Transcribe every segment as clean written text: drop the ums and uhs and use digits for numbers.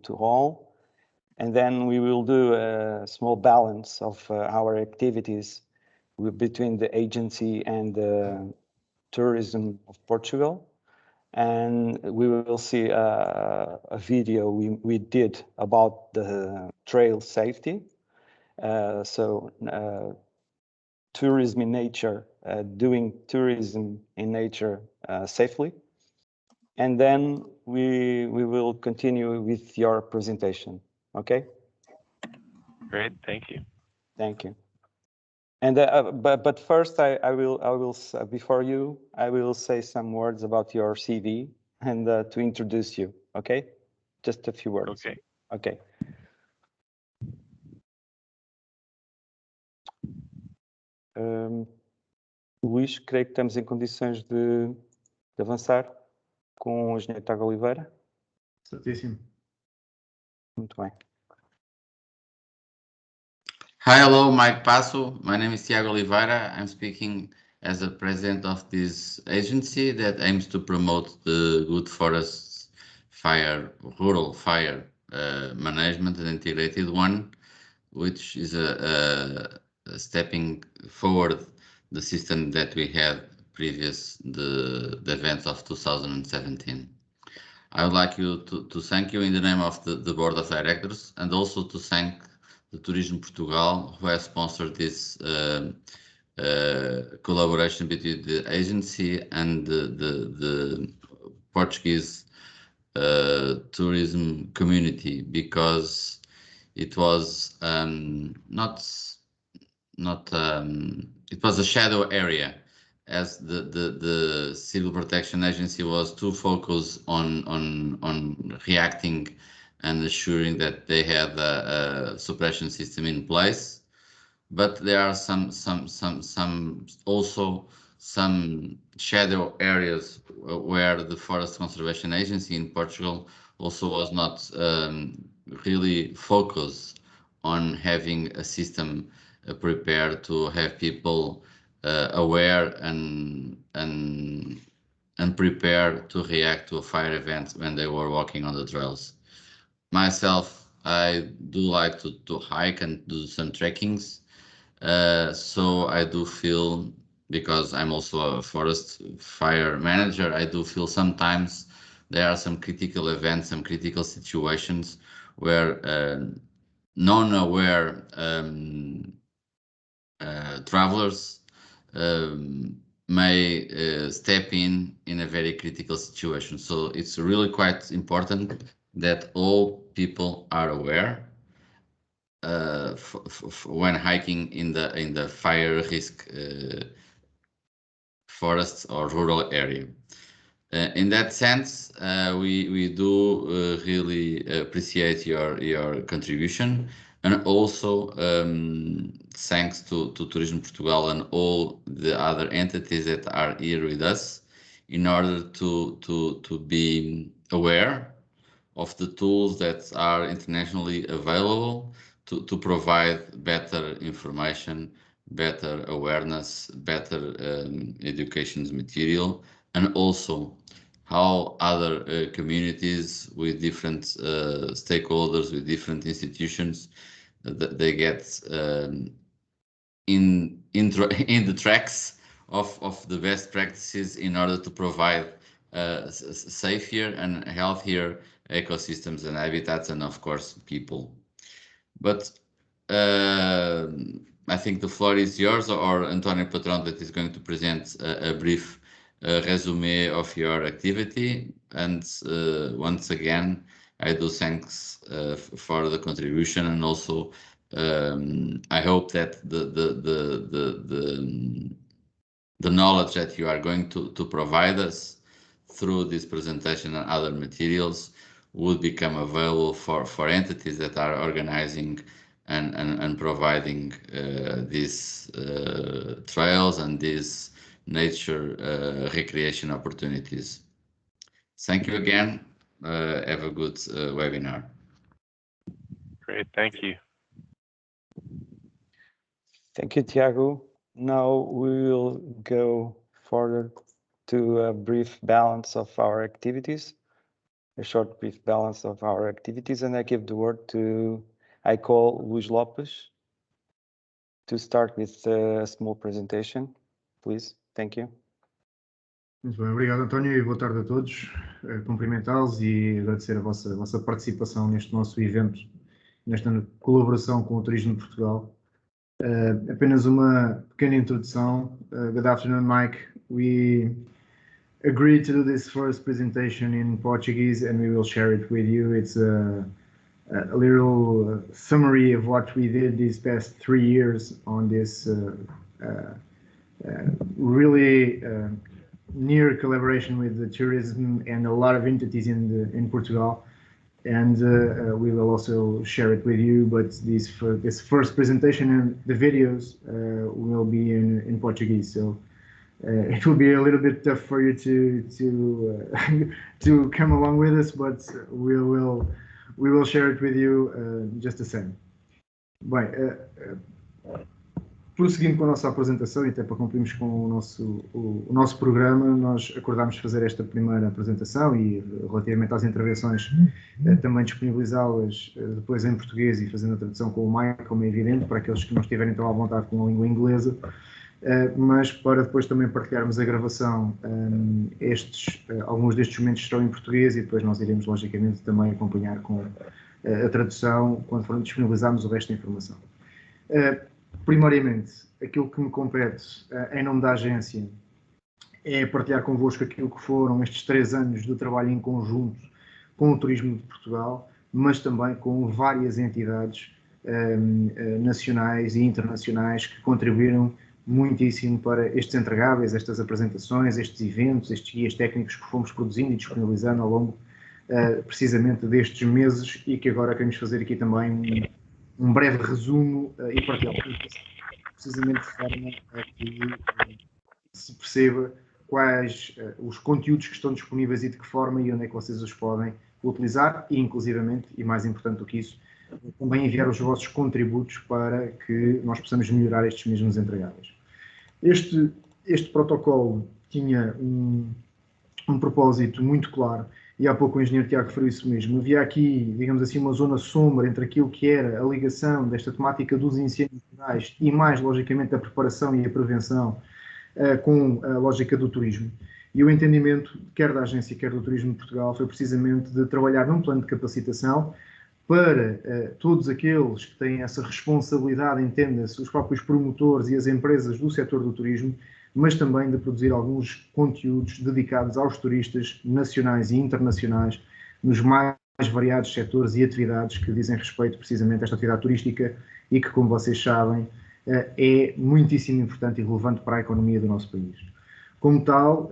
all. And then we will do a small balance of our activities between the agency and the tourism of Portugal. And we will see a video we did about the trail safety. Tourism in nature, doing tourism in nature safely. And then we will continue with your presentation. Okay. Great, thank you. Thank you. And but first, I will before you, I will say some words about your CV and to introduce you. Okay, just a few words. Okay. Okay. Luís, creio que estamos em condições de avançar com o engenheiro Tiago Oliveira. Certíssimo. Muito bem. Hi, hello, Mike Passo. My name is Tiago Oliveira. I'm speaking as a president of this agency that aims to promote the good forests rural fire management and integrated one, which is a stepping forward the system that we had previous the events of 2017. I would like to thank you in the name of the board of directors, and also to thank the Tourism Portugal, who has sponsored this collaboration between the agency and the Portuguese tourism community, because it was it was a shadow area, as the Civil Protection Agency was too focused on reacting and assuring that they had a suppression system in place. But there are also some shadow areas where the Forest Conservation Agency in Portugal also was not really focused on having a system prepared to have people aware and prepared to react to a fire event when they were walking on the trails. Myself, I do like to hike and do some trekkings, so I do feel, because I'm also a forest fire manager, I do feel sometimes there are some critical events, some critical situations where non-aware travelers may step in a very critical situation. So it's really quite important that all people are aware when hiking in the fire risk forests or rural area. In that sense, we do really appreciate your contribution, and also thanks to Tourism Portugal and all the other entities that are here with us, in order to be aware of the tools that are internationally available to provide better information, better awareness, better education material, and also how other communities with different stakeholders, with different institutions, they get in the tracks of the best practices in order to provide safer and healthier ecosystems and habitats, and of course people. But I think the floor is yours, or Antonio Patron, that is going to present a brief resume of your activity. And once again, I do thanks for the contribution, and also I hope that the knowledge that you are going to provide us through this presentation and other materials would become available for entities that are organizing and providing these trails and these nature recreation opportunities. Thank you again. Have a good webinar. Great, thank you. Thank you, Tiago. Now we will go further to a brief balance of our activities. a short brief balance of our activities, and I give the word to, I call Luís Lopes to start with a small presentation, please. Thank you. Muito bem, obrigado António e boa tarde a todos. Cumprimentá-los e agradecer a vossa participação neste nosso evento, nesta colaboração com o Turismo de Portugal. Apenas uma pequena introdução. Good afternoon, Mike. We agreed to do this first presentation in Portuguese and we will share it with you. It's a little summary of what we did these past 3 years on this really near collaboration with the tourism and a lot of entities in Portugal, and we will also share it with you. But this first presentation and the videos will be in Portuguese, so it will be a little bit tough for you to come along with us, but we will share it with you just the same. Bem, prosseguindo com a nossa apresentação e até para cumprirmos com o nosso programa, nós acordámos fazer esta primeira apresentação e relativamente às intervenções também disponibilizá-las depois em português e fazendo a tradução com o Mike, como é evidente, para aqueles que não estiverem tão à vontade com a língua inglesa, mas para depois também partilharmos a gravação, alguns destes momentos estão em português e depois nós iremos logicamente também acompanhar com a tradução quando for disponibilizarmos o resto da informação. Primariamente, aquilo que me compete em nome da agência é partilhar convosco aquilo que foram estes 3 anos de trabalho em conjunto com o Turismo de Portugal, mas também com várias entidades nacionais e internacionais que contribuíram muitíssimo para estes entregáveis, estas apresentações, estes eventos, estes guias técnicos que fomos produzindo e disponibilizando ao longo precisamente destes meses e que agora queremos fazer aqui também um breve resumo e partilhar precisamente de forma a que se perceba quais os conteúdos que estão disponíveis e de que forma e onde é que vocês os podem utilizar e, inclusivamente, e mais importante do que isso, também enviar os vossos contributos para que nós possamos melhorar estes mesmos entregáveis. Este protocolo tinha um propósito muito claro. E há pouco o engenheiro Tiago referiu isso mesmo. Havia aqui, digamos assim, uma zona sombra entre aquilo que era a ligação desta temática dos incêndios rurais e mais, logicamente, a preparação e a prevenção com a lógica do turismo. E o entendimento, quer da agência, quer do Turismo de Portugal, foi precisamente de trabalhar num plano de capacitação para todos aqueles que têm essa responsabilidade, entenda-se, os próprios promotores e as empresas do setor do turismo, mas também de produzir alguns conteúdos dedicados aos turistas nacionais e internacionais nos mais variados setores e atividades que dizem respeito precisamente a esta atividade turística e que, como vocês sabem, é muitíssimo importante e relevante para a economia do nosso país. Como tal,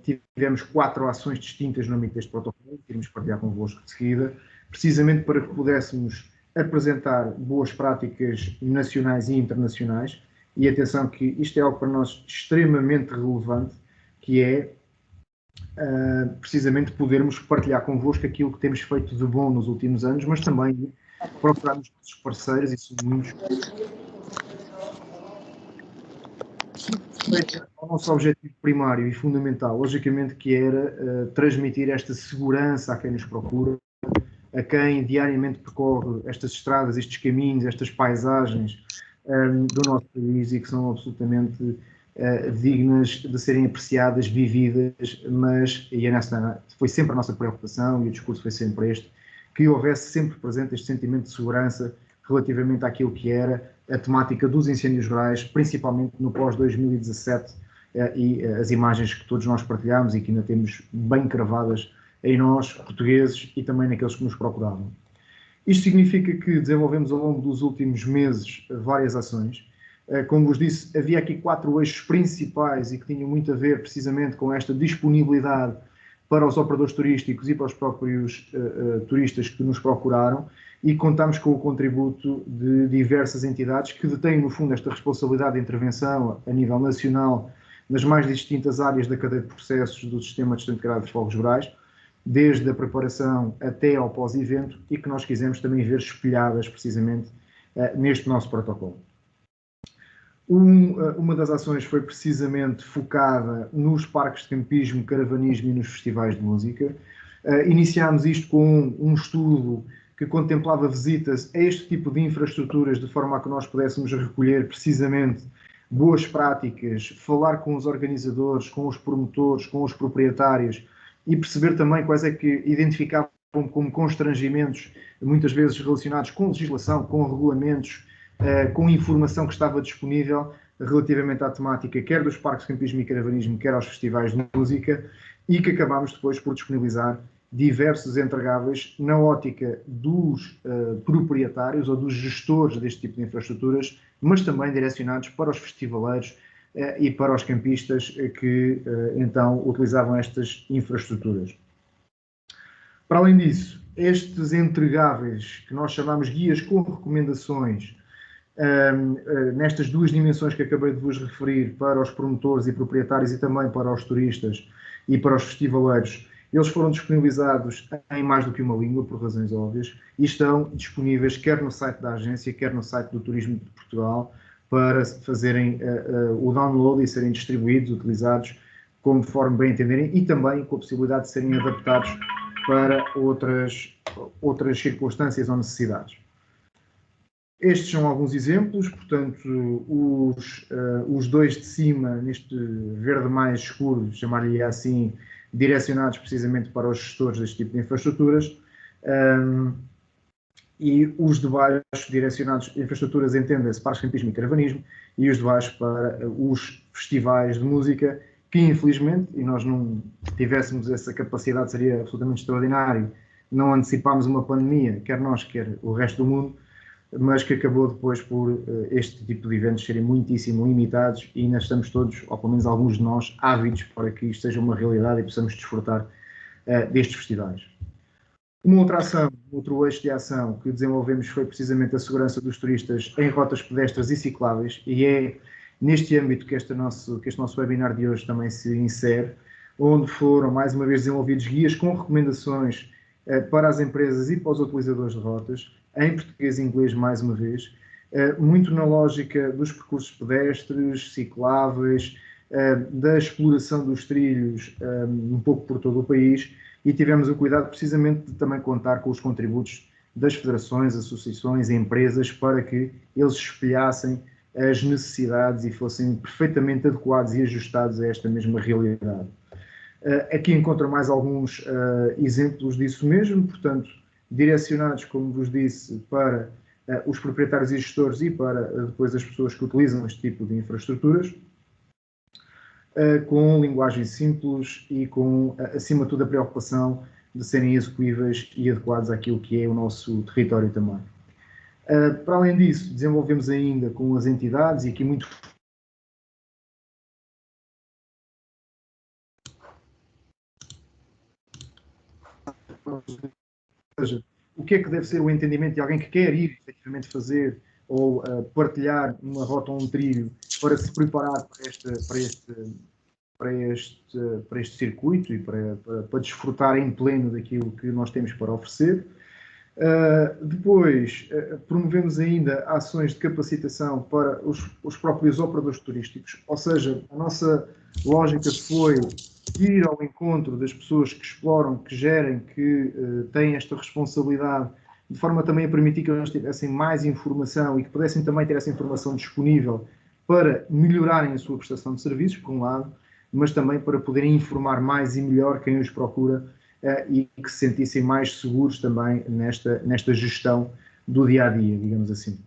tivemos 4 ações distintas no âmbito deste protocolo, que iremos partilhar convosco de seguida, precisamente para que pudéssemos apresentar boas práticas nacionais e internacionais. E atenção que isto é algo para nós extremamente relevante, que é precisamente podermos partilhar convosco aquilo que temos feito de bom nos últimos anos, mas também procurarmos os parceiros, e são muitos, ao nosso objetivo primário e fundamental, logicamente, que era transmitir esta segurança a quem nos procura, a quem diariamente percorre estas estradas, estes caminhos, estas paisagens do nosso país e que são absolutamente dignas de serem apreciadas, vividas, mas foi sempre a nossa preocupação e o discurso foi sempre este, que houvesse sempre presente este sentimento de segurança relativamente àquilo que era a temática dos incêndios rurais, principalmente no pós-2017 e as imagens que todos nós partilhamos e que ainda temos bem cravadas em nós, portugueses, e também naqueles que nos procuravam. Isto significa que desenvolvemos ao longo dos últimos meses várias ações. Como vos disse, havia aqui 4 eixos principais e que tinham muito a ver precisamente com esta disponibilidade para os operadores turísticos e para os próprios turistas que nos procuraram, e contámos com o contributo de diversas entidades que detêm, no fundo, esta responsabilidade de intervenção a nível nacional nas mais distintas áreas da cadeia de processos do Sistema de Gestão Integrada de Fogos Rurais, desde a preparação até ao pós-evento, e que nós quisemos também ver espelhadas precisamente neste nosso protocolo. Uma das ações foi precisamente focada nos parques de campismo, caravanismo e nos festivais de música. Iniciámos isto com um estudo que contemplava visitas a este tipo de infraestruturas, de forma a que nós pudéssemos recolher precisamente boas práticas, falar com os organizadores, com os promotores, com os proprietários e perceber também quais é que identificavam como constrangimentos, muitas vezes relacionados com legislação, com regulamentos, com informação que estava disponível relativamente à temática, quer dos parques de campismo e caravanismo, quer aos festivais de música, e que acabámos depois por disponibilizar diversos entregáveis na ótica dos proprietários ou dos gestores deste tipo de infraestruturas, mas também direcionados para os festivaleiros e para os campistas que então utilizavam estas infraestruturas. Para além disso, estes entregáveis, que nós chamamos guias com recomendações, nestas duas dimensões que acabei de vos referir, para os promotores e proprietários e também para os turistas e para os festivaleiros, eles foram disponibilizados em mais do que uma língua, por razões óbvias, e estão disponíveis quer no site da agência, quer no site do Turismo de Portugal, para fazerem o download e serem distribuídos, utilizados conforme bem entenderem, e também com a possibilidade de serem adaptados para outras circunstâncias ou necessidades. Estes são alguns exemplos, portanto, os dois de cima, neste verde mais escuro, chamar-lhe assim, direcionados precisamente para os gestores deste tipo de infraestruturas, e os de baixo direcionados, infraestruturas, entenda-se, para campismo e caravanismo, e os de baixo para os festivais de música, que infelizmente, e nós não tivéssemos essa capacidade, seria absolutamente extraordinário, não antecipámos uma pandemia, quer nós, quer o resto do mundo, mas que acabou depois por este tipo de eventos serem muitíssimo limitados, e ainda estamos todos, ou pelo menos alguns de nós, ávidos para que isto seja uma realidade e possamos desfrutar destes festivais. Uma outra ação, outro eixo de ação que desenvolvemos foi precisamente a segurança dos turistas em rotas pedestres e cicláveis, e é neste âmbito que este nosso webinar de hoje também se insere, onde foram mais uma vez desenvolvidos guias com recomendações para as empresas e para os utilizadores de rotas, em português e inglês mais uma vez, muito na lógica dos percursos pedestres, cicláveis, da exploração dos trilhos um pouco por todo o país, e tivemos o cuidado precisamente de também contar com os contributos das federações, associações e empresas para que eles espelhassem as necessidades e fossem perfeitamente adequados e ajustados a esta mesma realidade. Aqui encontram mais alguns exemplos disso mesmo, portanto, direcionados, como vos disse, para os proprietários e gestores e para depois as pessoas que utilizam este tipo de infraestruturas, com linguagem simples e com, acima de tudo, a preocupação de serem execuíveis e adequados àquilo que é o nosso território também. Para além disso, desenvolvemos ainda com as entidades, e aqui muito... Ou seja, o que é que deve ser o entendimento de alguém que quer ir efetivamente fazer ou partilhar uma rota ou um trilho para se preparar para este circuito e para desfrutar em pleno daquilo que nós temos para oferecer. Depois, promovemos ainda ações de capacitação para os próprios operadores turísticos, ou seja, a nossa lógica foi ir ao encontro das pessoas que exploram, que gerem, que têm esta responsabilidade, de forma também a permitir que eles tivessem mais informação e que pudessem também ter essa informação disponível para melhorarem a sua prestação de serviços, por um lado, mas também para poderem informar mais e melhor quem os procura e que se sentissem mais seguros também nesta gestão do dia-a-dia, digamos assim.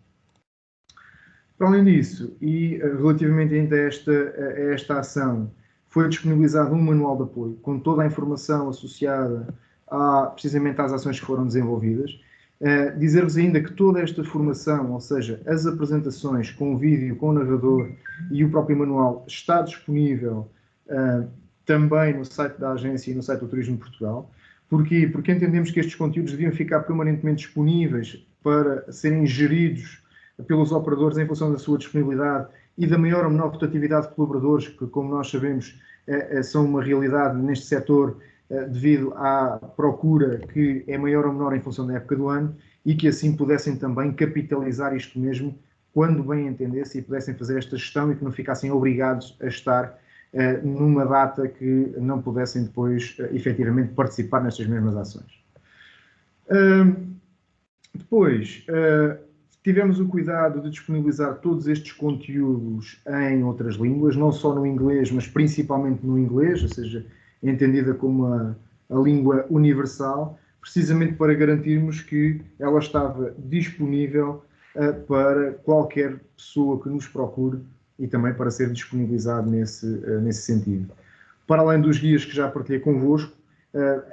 Para além disso, e relativamente ainda a esta ação, foi disponibilizado um manual de apoio com toda a informação associada precisamente às ações que foram desenvolvidas. Dizer-vos ainda que toda esta formação, ou seja, as apresentações com o vídeo, com o narrador e o próprio manual, está disponível também no site da agência e no site do Turismo de Portugal. Porquê? Porque entendemos que estes conteúdos deviam ficar permanentemente disponíveis para serem geridos pelos operadores em função da sua disponibilidade e da maior ou menor rotatividade de colaboradores, que, como nós sabemos, são uma realidade neste setor devido à procura que é maior ou menor em função da época do ano, e que assim pudessem também capitalizar isto mesmo quando bem entendessem e pudessem fazer esta gestão e que não ficassem obrigados a estar numa data que não pudessem depois, efetivamente, participar nestas mesmas ações. Depois, tivemos o cuidado de disponibilizar todos estes conteúdos em outras línguas, não só no inglês, mas principalmente no inglês, ou seja, entendida como a língua universal, precisamente para garantirmos que ela estava disponível para qualquer pessoa que nos procure e também para ser disponibilizado nesse sentido. Para além dos guias que já partilhei convosco,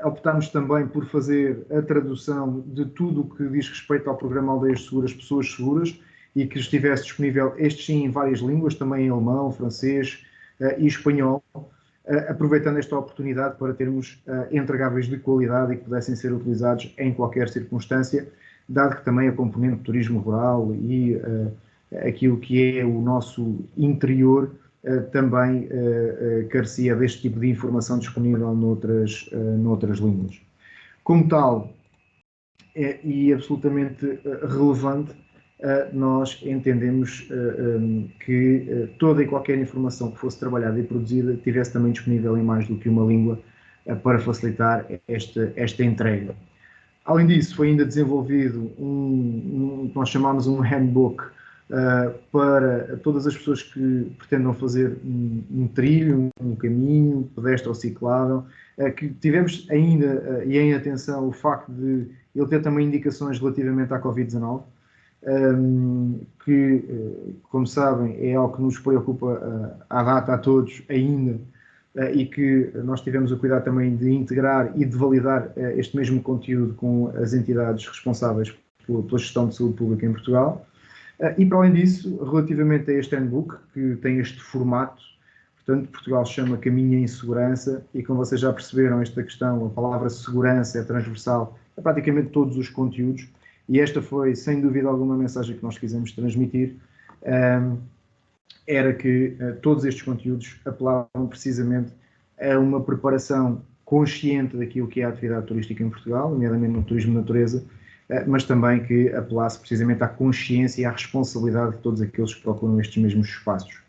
optámos também por fazer a tradução de tudo o que diz respeito ao programa Aldeias Seguras, Pessoas Seguras, e que estivesse disponível, este sim, em várias línguas, também em alemão, francês e espanhol, aproveitando esta oportunidade para termos entregáveis de qualidade e que pudessem ser utilizados em qualquer circunstância, dado que também a componente de turismo rural e aquilo que é o nosso interior também carecia deste tipo de informação disponível noutras línguas. Como tal, e absolutamente relevante, nós entendemos que toda e qualquer informação que fosse trabalhada e produzida tivesse também disponível em mais do que uma língua para facilitar esta entrega. Além disso, foi ainda desenvolvido que nós chamamos um handbook para todas as pessoas que pretendam fazer um trilho, um caminho, pedestre ou ciclável, que tivemos ainda e em atenção o facto de ele ter também indicações relativamente à Covid-19, que, como sabem, é algo que nos preocupa à data a todos ainda, e que nós tivemos o cuidado também de integrar e de validar este mesmo conteúdo com as entidades responsáveis pela gestão de saúde pública em Portugal. E, para além disso, relativamente a este handbook, que tem este formato, portanto, Portugal chama Caminho em Segurança, e como vocês já perceberam, esta questão, a palavra segurança é transversal a praticamente todos os conteúdos, e esta foi, sem dúvida alguma, a mensagem que nós quisemos transmitir, era que todos estes conteúdos apelavam precisamente a uma preparação consciente daquilo que é a atividade turística em Portugal, nomeadamente no turismo de natureza, mas também que apelasse precisamente à consciência e à responsabilidade de todos aqueles que procuram estes mesmos espaços.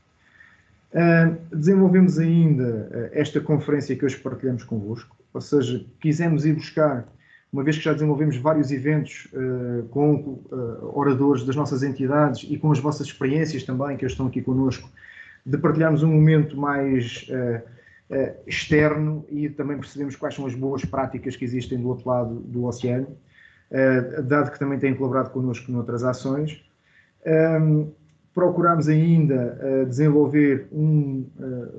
Desenvolvemos ainda esta conferência que hoje partilhamos convosco, ou seja, quisemos ir buscar, uma vez que já desenvolvemos vários eventos com oradores das nossas entidades e com as vossas experiências também, que estão aqui connosco, de partilharmos um momento mais externo e também percebemos quais são as boas práticas que existem do outro lado do oceano, dado que também têm colaborado connosco noutras ações. Procurámos ainda desenvolver um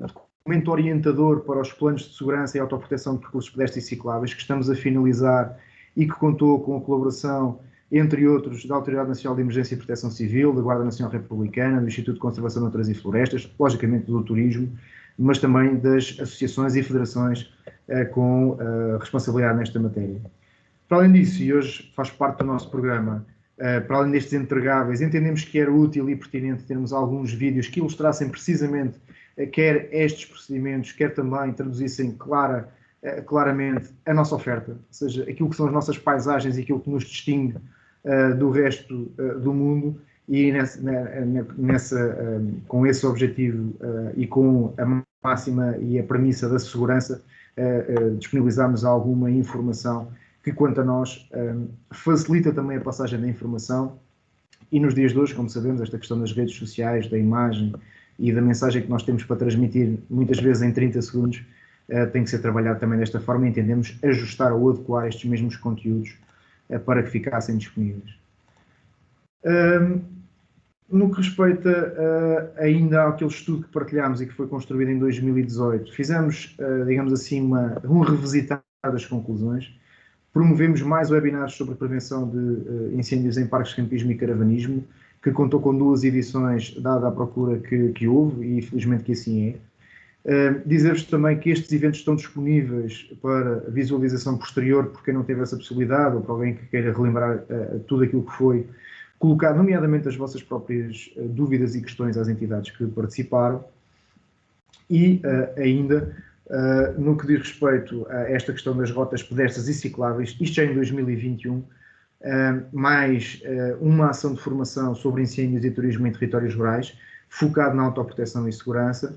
documento orientador para os planos de segurança e autoproteção de percursos pedestres e cicláveis, que estamos a finalizar e que contou com a colaboração, entre outros, da Autoridade Nacional de Emergência e Proteção Civil, da Guarda Nacional Republicana, do Instituto de Conservação de Naturas e Florestas, logicamente do turismo, mas também das associações e federações com responsabilidade nesta matéria. Para além disso, e hoje faz parte do nosso programa, para além destes entregáveis, entendemos que era útil e pertinente termos alguns vídeos que ilustrassem precisamente quer estes procedimentos, quer também traduzissem claramente a nossa oferta, ou seja, aquilo que são as nossas paisagens e aquilo que nos distingue do resto do mundo, e com esse objetivo e com a máxima e a premissa da segurança, disponibilizarmos alguma informação que, quanto a nós, facilita também a passagem da informação. E nos dias de hoje, como sabemos, esta questão das redes sociais, da imagem e da mensagem que nós temos para transmitir, muitas vezes em 30 segundos, tem que ser trabalhado também desta forma, e entendemos ajustar ou adequar estes mesmos conteúdos para que ficassem disponíveis. No que respeita ainda àquele estudo que partilhámos e que foi construído em 2018, fizemos, digamos assim, um revisitar das conclusões. Promovemos mais webinars sobre prevenção de incêndios em parques de campismo e caravanismo, que contou com 2 edições, dada a procura que houve, e felizmente que assim é. Dizer-vos também que estes eventos estão disponíveis para visualização posterior, por quem não teve essa possibilidade, ou para alguém que queira relembrar tudo aquilo que foi colocado, nomeadamente as vossas próprias dúvidas e questões às entidades que participaram. E ainda, no que diz respeito a esta questão das rotas pedestres e cicláveis, isto já em 2021, mais uma ação de formação sobre incêndios e turismo em territórios rurais, focado na autoproteção e segurança,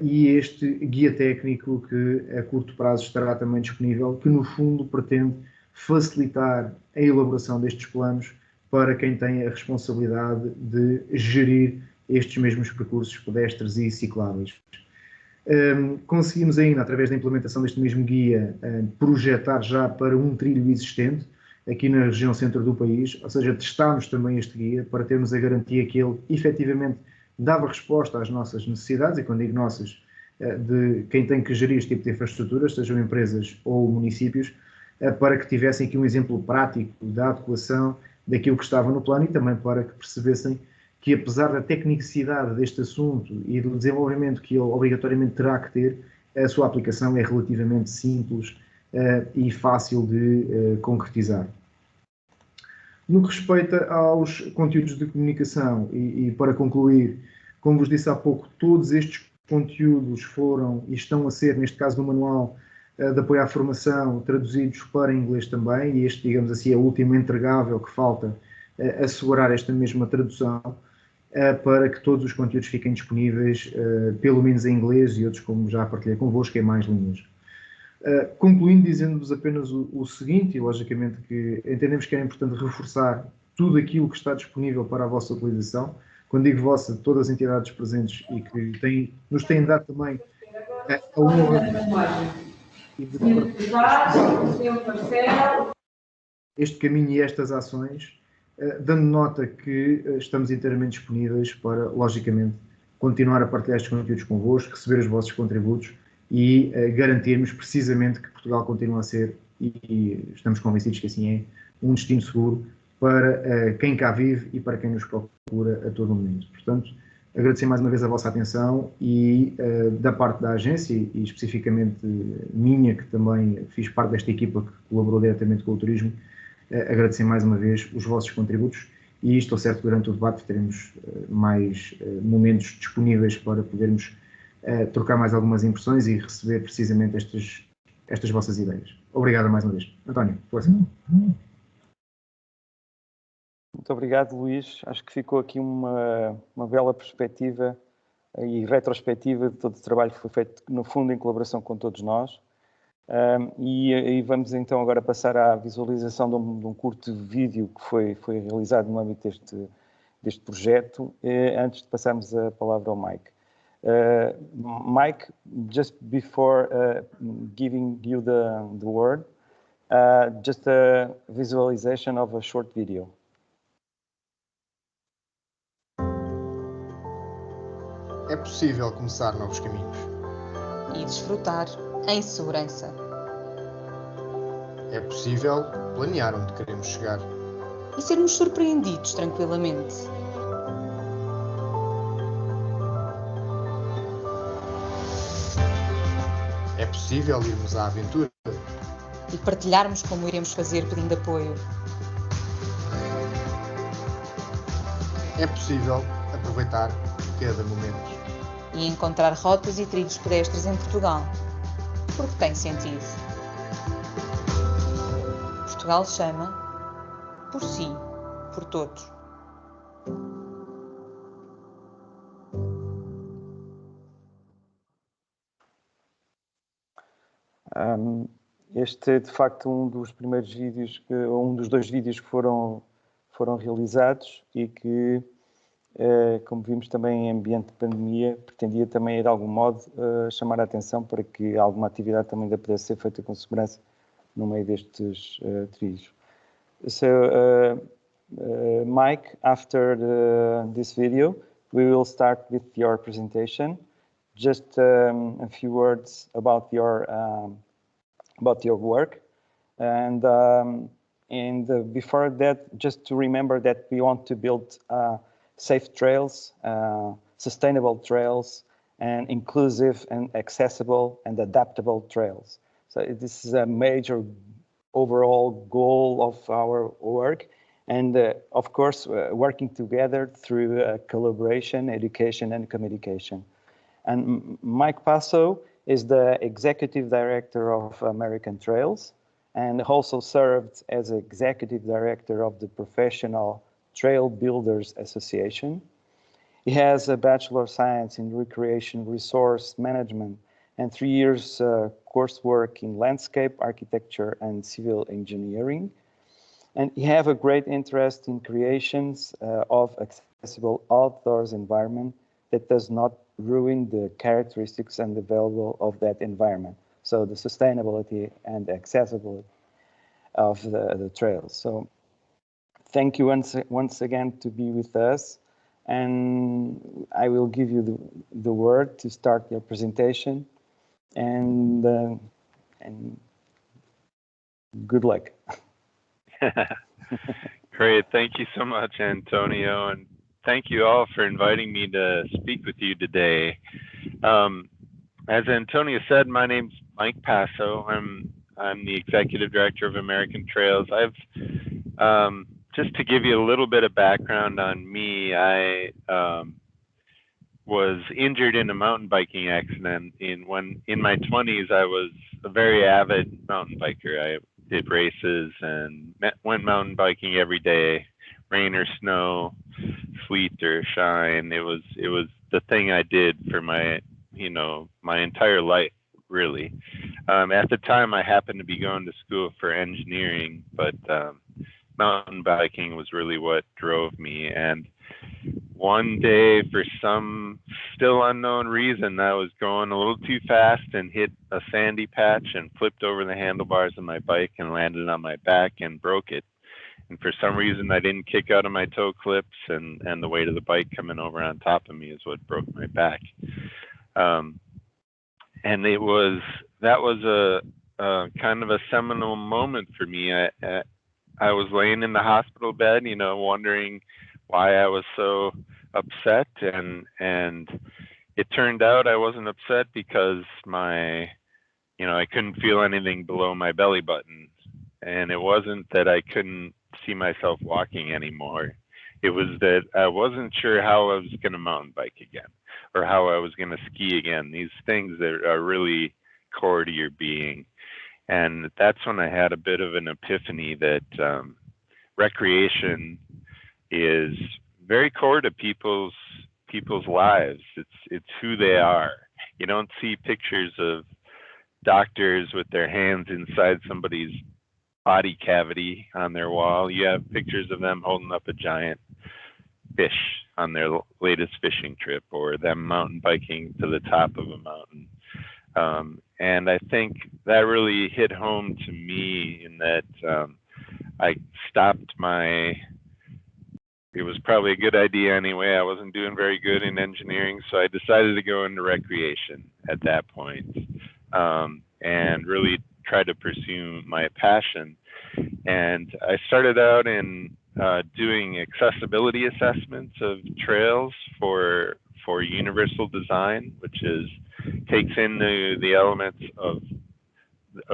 e este guia técnico que a curto prazo estará também disponível, que no fundo pretende facilitar a elaboração destes planos para quem tem a responsabilidade de gerir estes mesmos percursos pedestres e cicláveis. Conseguimos ainda, através da implementação deste mesmo guia, projetar já para um trilho existente aqui na região centro do país, ou seja, testámos também este guia para termos a garantia que ele efetivamente dava resposta às nossas necessidades, e quando digo nossas, de quem tem que gerir este tipo de infraestruturas, sejam empresas ou municípios, para que tivessem aqui um exemplo prático da adequação daquilo que estava no plano e também para que percebessem que, apesar da tecnicidade deste assunto e do desenvolvimento que ele obrigatoriamente terá que ter, a sua aplicação é relativamente simples e fácil de concretizar. No que respeita aos conteúdos de comunicação, e para concluir, como vos disse há pouco, todos estes conteúdos foram e estão a ser, neste caso no manual de apoio à formação, traduzidos para inglês também, e este, digamos assim, é o último entregável que falta assegurar esta mesma tradução, para que todos os conteúdos fiquem disponíveis, pelo menos em inglês, e outros, como já partilhei convosco, em mais línguas. Concluindo, dizendo-vos apenas o seguinte, e logicamente que entendemos que é importante reforçar tudo aquilo que está disponível para a vossa utilização. Quando digo vossa, todas as entidades presentes e que nos têm dado também a honra este caminho e estas ações, dando nota que estamos inteiramente disponíveis para, logicamente, continuar a partilhar estes conteúdos convosco, receber os vossos contributos e garantirmos precisamente que Portugal continua a ser, e estamos convencidos que assim é, um destino seguro para quem cá vive e para quem nos procura a todo momento. Portanto, agradecer mais uma vez a vossa atenção e da parte da agência, e especificamente minha, que também fiz parte desta equipa que colaborou diretamente com o turismo, agradecer mais uma vez os vossos contributos, e estou certo que durante o debate teremos mais momentos disponíveis para podermos trocar mais algumas impressões e receber precisamente estas vossas ideias. Obrigado mais uma vez. António, força. Muito obrigado, Luís. Acho que ficou aqui uma bela perspectiva e retrospectiva de todo o trabalho que foi feito, no fundo, em colaboração com todos nós. E vamos então agora passar à visualização de um curto vídeo que foi realizado no âmbito deste projeto, antes de passarmos a palavra ao Mike. Mike, just before giving you the word, just a visualization of a short video. É possível começar novos caminhos. E desfrutar em segurança. É possível planear onde queremos chegar. E sermos surpreendidos tranquilamente. É possível irmos à aventura. E partilharmos como iremos fazer pedindo apoio. É possível aproveitar cada momento. E encontrar rotas e trilhos pedestres em Portugal. Porque tem sentido. Portugal chama por si, por todos. Este é de facto um dos primeiros vídeos, um dos dois vídeos que foram realizados e que, como vimos também em ambiente de pandemia, pretendia também de algum modo chamar a atenção para que alguma atividade também ainda pudesse ser feita com segurança no meio destes trilhos. So, Mike, after this video, we will start with your presentation. Just a few words about your work, and before that, just to remember that we want to build safe trails, sustainable trails, and inclusive and accessible and adaptable trails. So this is a major overall goal of our work, and of course working together through collaboration, education, and communication. And Mike Passo is the Executive Director of American Trails and also served as Executive Director of the Professional Trail Builders Association. He has a Bachelor of Science in Recreation Resource Management and 3 years coursework in landscape architecture and civil engineering. And he have a great interest in creations of accessible outdoors environment that does not ruin the characteristics and the value of that environment. So the sustainability and accessibility of the trails. So thank you once again to be with us. And I will give you the word to start your presentation. And good luck. Great. Thank you so much, Antonio. And thank you all for inviting me to speak with you today. As Antonio said, my name's Mike Passo. I'm the Executive Director of American Trails. Just to give you a little bit of background on me, I was injured in a mountain biking accident in my 20s. I was a very avid mountain biker. I did races and went mountain biking every day, rain or snow, sleet or shine. It was the thing I did for my entire life, really. At the time, I happened to be going to school for engineering, but mountain biking was really what drove me. And one day, for some still unknown reason, I was going a little too fast and hit a sandy patch and flipped over the handlebars of my bike and landed on my back and broke it. And for some reason, I didn't kick out of my toe clips, and the weight of the bike coming over on top of me is what broke my back. And that was a kind of a seminal moment for me. I was laying in the hospital bed, wondering why I was so upset, and it turned out I wasn't upset because I couldn't feel anything below my belly button, and it wasn't that I couldn't see myself walking anymore. It was that I wasn't sure how I was going to mountain bike again, or how I was going to ski again. These things that are really core to your being. And that's when I had a bit of an epiphany that recreation is very core to people's lives. It's who they are. You don't see pictures of doctors with their hands inside somebody's body cavity on their wall. You have pictures of them holding up a giant fish on their latest fishing trip, or them mountain biking to the top of a mountain. And I think that really hit home to me in that I stopped it was probably a good idea anyway. I wasn't doing very good in engineering, so I decided to go into recreation at that point, and really try to pursue my passion. And I started out in doing accessibility assessments of trails for universal design, which takes in the elements of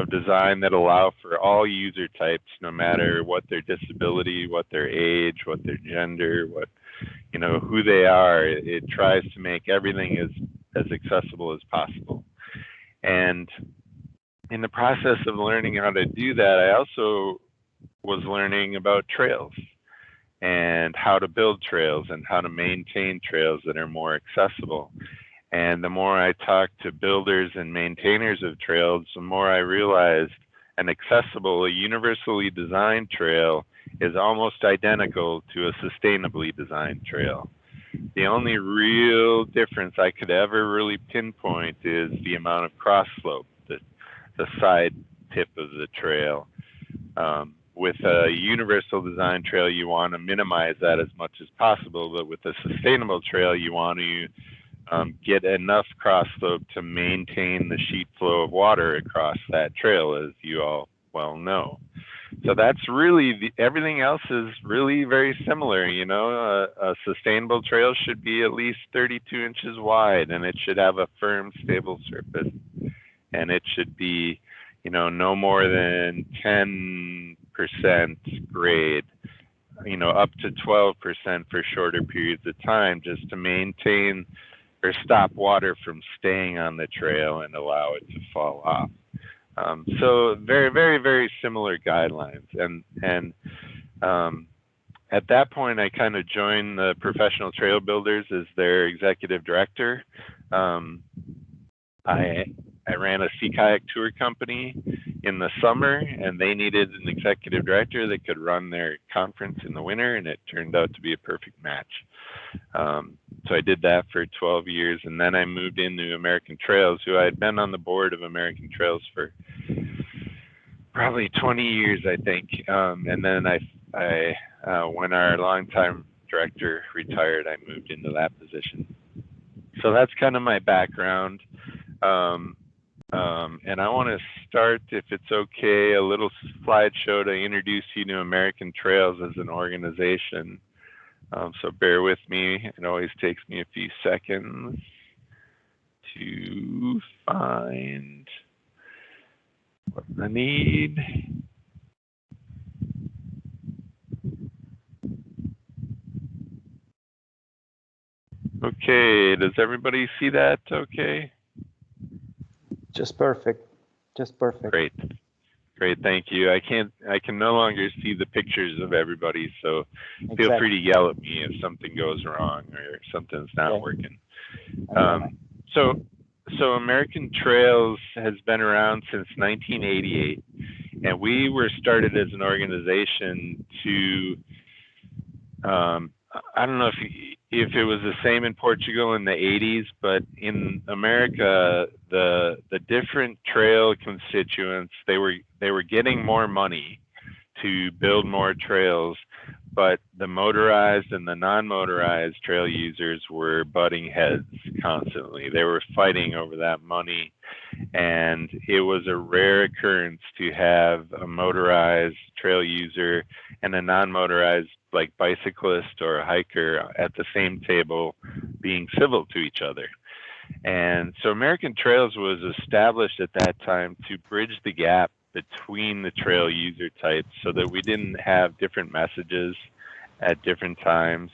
design that allow for all user types, no matter what their disability, what their age, what their gender, who they are. It tries to make everything as accessible as possible. And in the process of learning how to do that, I also was learning about trails and how to build trails and how to maintain trails that are more accessible. And the more I talked to builders and maintainers of trails, the more I realized a universally designed trail is almost identical to a sustainably designed trail. The only real difference I could ever really pinpoint is the amount of cross slope, the side tip of the trail. With a universal design trail, you want to minimize that as much as possible, but with a sustainable trail, you want to get enough cross slope to maintain the sheet flow of water across that trail, as you all well know. So that's really everything else is really very similar. A sustainable trail should be at least 32 inches wide, and it should have a firm, stable surface, and it should be, no more than 10% grade, up to 12% for shorter periods of time, just to maintain or stop water from staying on the trail and allow it to fall off. So very, very, very similar guidelines. And at that point, I kind of joined the Professional Trail Builders as their executive director. I ran a sea kayak tour company in the summer, and they needed an executive director that could run their conference in the winter, and it turned out to be a perfect match. So I did that for 12 years, and then I moved into American Trails, who I had been on the board of American Trails for probably 20 years, I think. And then when our longtime director retired, I moved into that position. So that's kind of my background. And I want to start, if it's okay, a little slideshow to introduce you to American Trails as an organization. So bear with me. It always takes me a few seconds to find what I need. Okay, does everybody see that okay? Just perfect. Just perfect. Great, thank you. I can no longer see the pictures of everybody, so feel free to yell at me if something goes wrong or something's not working. So American Trails has been around since 1988, and we were started as an organization to I don't know if it was the same in Portugal in the 80s, but in America, the different trail constituents, they were getting more money to build more trails, but the motorized and the non-motorized trail users were butting heads constantly. They were fighting over that money, and it was a rare occurrence to have a motorized trail user and a non-motorized, like bicyclist or a hiker, at the same table being civil to each other. And so American Trails was established at that time to bridge the gap between the trail user types so that we didn't have different messages at different times.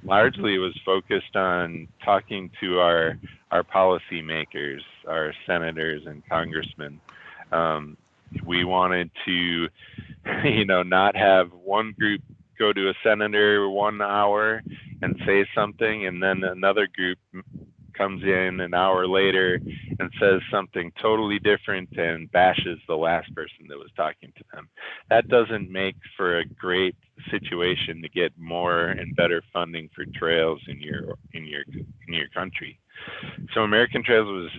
Largely it was focused on talking to our policymakers, our senators and congressmen. We wanted to, not have one group go to a senator 1 hour and say something, and then another group comes in an hour later and says something totally different and bashes the last person that was talking to them. That doesn't make for a great situation to get more and better funding for trails in your country. So American Trails was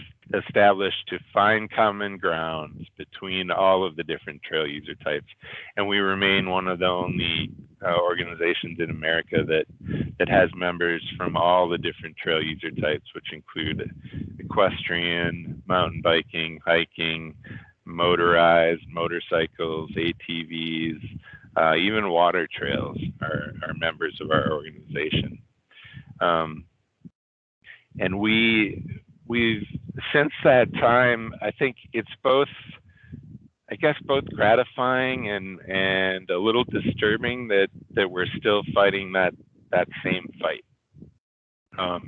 established to find common grounds between all of the different trail user types, and we remain one of the only organizations in America that has members from all the different trail user types, which include equestrian, mountain biking, hiking, motorized, motorcycles, ATVs, even water trails are members of our organization. And we've since that time, I think it's both gratifying and a little disturbing that we're still fighting that same fight. I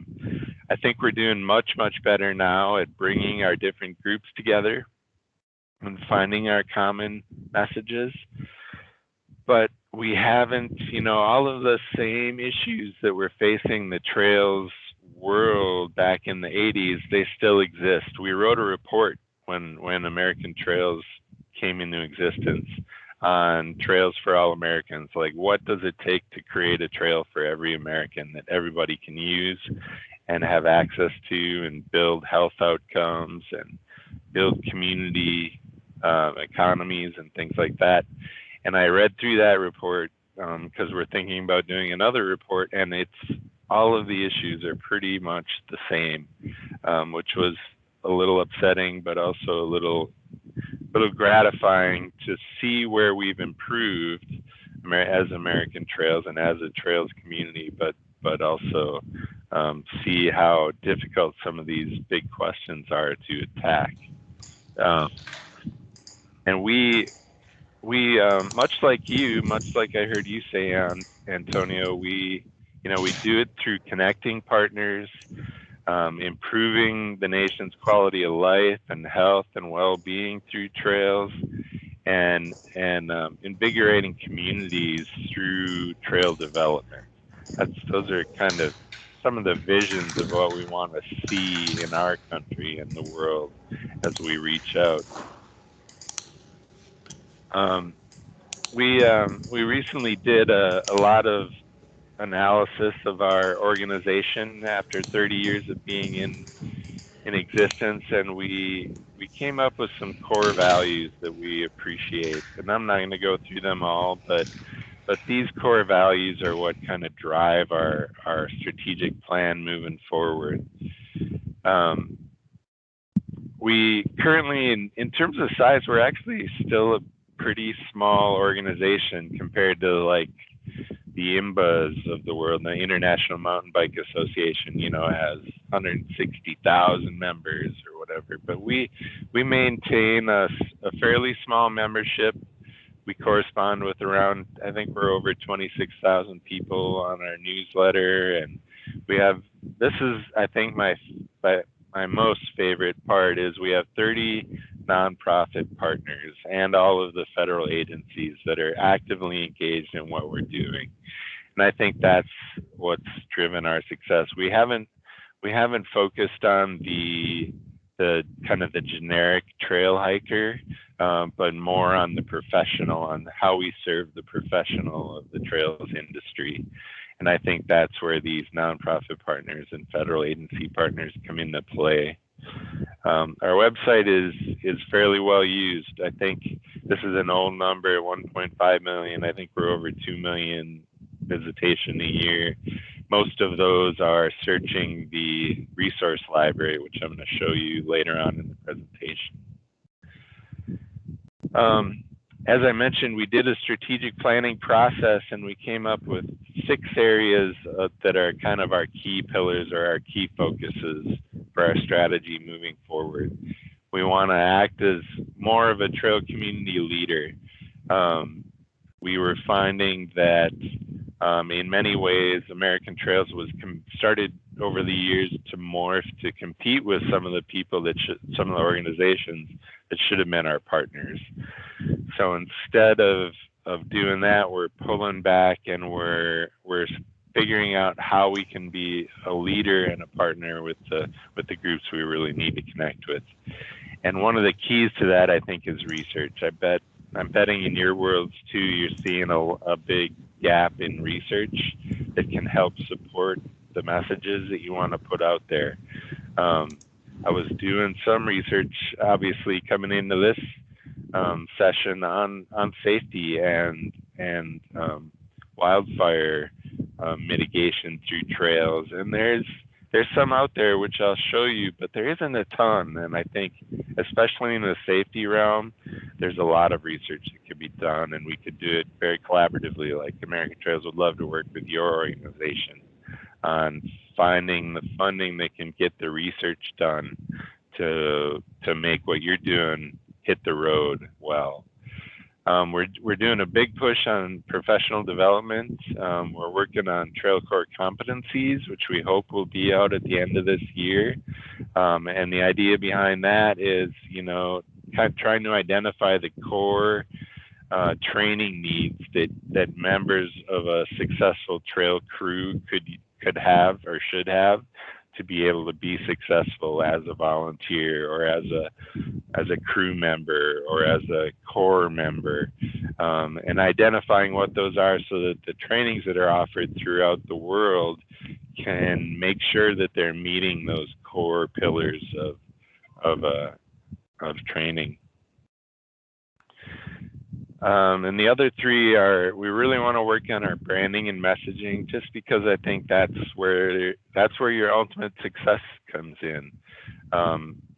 think we're doing much better now at bringing our different groups together and finding our common messages, but we haven't, all of the same issues that were facing the trails world back in the 80s, they still exist. We wrote a report when American Trails came into existence on Trails for All Americans. Like, what does it take to create a trail for every American that everybody can use and have access to, and build health outcomes and build community economies and things like that. And I read through that report because we're thinking about doing another report, and it's all of the issues are pretty much the same, which was a little upsetting, but also a little gratifying to see where we've improved as American Trails and as a trails community, but also see how difficult some of these big questions are to attack. And we much like you, much like I heard you say, Antonio, we do it through connecting partners, improving the nation's quality of life and health and well-being through trails, and invigorating communities through trail development. Those are kind of some of the visions of what we want to see in our country and the world as we reach out. We recently did a lot of analysis of our organization after 30 years of being in existence, and we came up with some core values that we appreciate. And I'm not going to go through them all, but these core values are what kind of drive our strategic plan moving forward. We currently, in terms of size, we're actually still a pretty small organization compared to like the IMBAs of the world. The International Mountain Bike Association, you know, has 160,000 members or whatever. But we maintain a fairly small membership. We correspond with around, I think we're over 26,000 people on our newsletter, and we have, this is, I think my most favorite part is we have 30 nonprofit partners and all of the federal agencies that are actively engaged in what we're doing. And I think that's what's driven our success. We haven't focused on the kind of the generic trail hiker, but more on the professional, on how we serve the professional of the trails industry. And I think that's where these nonprofit partners and federal agency partners come into play. Our website is fairly well used. I think this is an old number, 1.5 million. I think we're over 2 million visitation a year. Most of those are searching the resource library, which I'm going to show you later on in the presentation. As I mentioned, we did a strategic planning process, and we came up with 6 areas that are kind of our key pillars or our key focuses for our strategy moving forward. We want to act as more of a trail community leader. We were finding that in many ways, American Trails was started over the years to morph to compete with some of the people that some of the organizations that should have been our partners. So instead of doing that, we're pulling back and we're figuring out how we can be a leader and a partner with the groups we really need to connect with. And one of the keys to that, I think, is research. I'm betting in your worlds too, you're seeing a big gap in research that can help support the messages that you want to put out there. I was doing some research, obviously, coming into this session on safety and wildfire mitigation through trails, and there's some out there which I'll show you, but there isn't a ton. And I think, especially in the safety realm, there's a lot of research that could be done, and we could do it very collaboratively. Like American Trails would love to work with your organization on finding the funding that can get the research done to make what you're doing hit the road well. We're doing a big push on professional development. We're working on trail core competencies, which we hope will be out at the end of this year. And the idea behind that is, you know, kind of trying to identify the core training needs that members of a successful trail crew could have or should have to be able to be successful as a volunteer or as a crew member or as a core member, and identifying what those are so that the trainings that are offered throughout the world can make sure that they're meeting those core pillars of training. And the other 3 are, we really want to work on our branding and messaging, just because I think that's where your ultimate success comes in.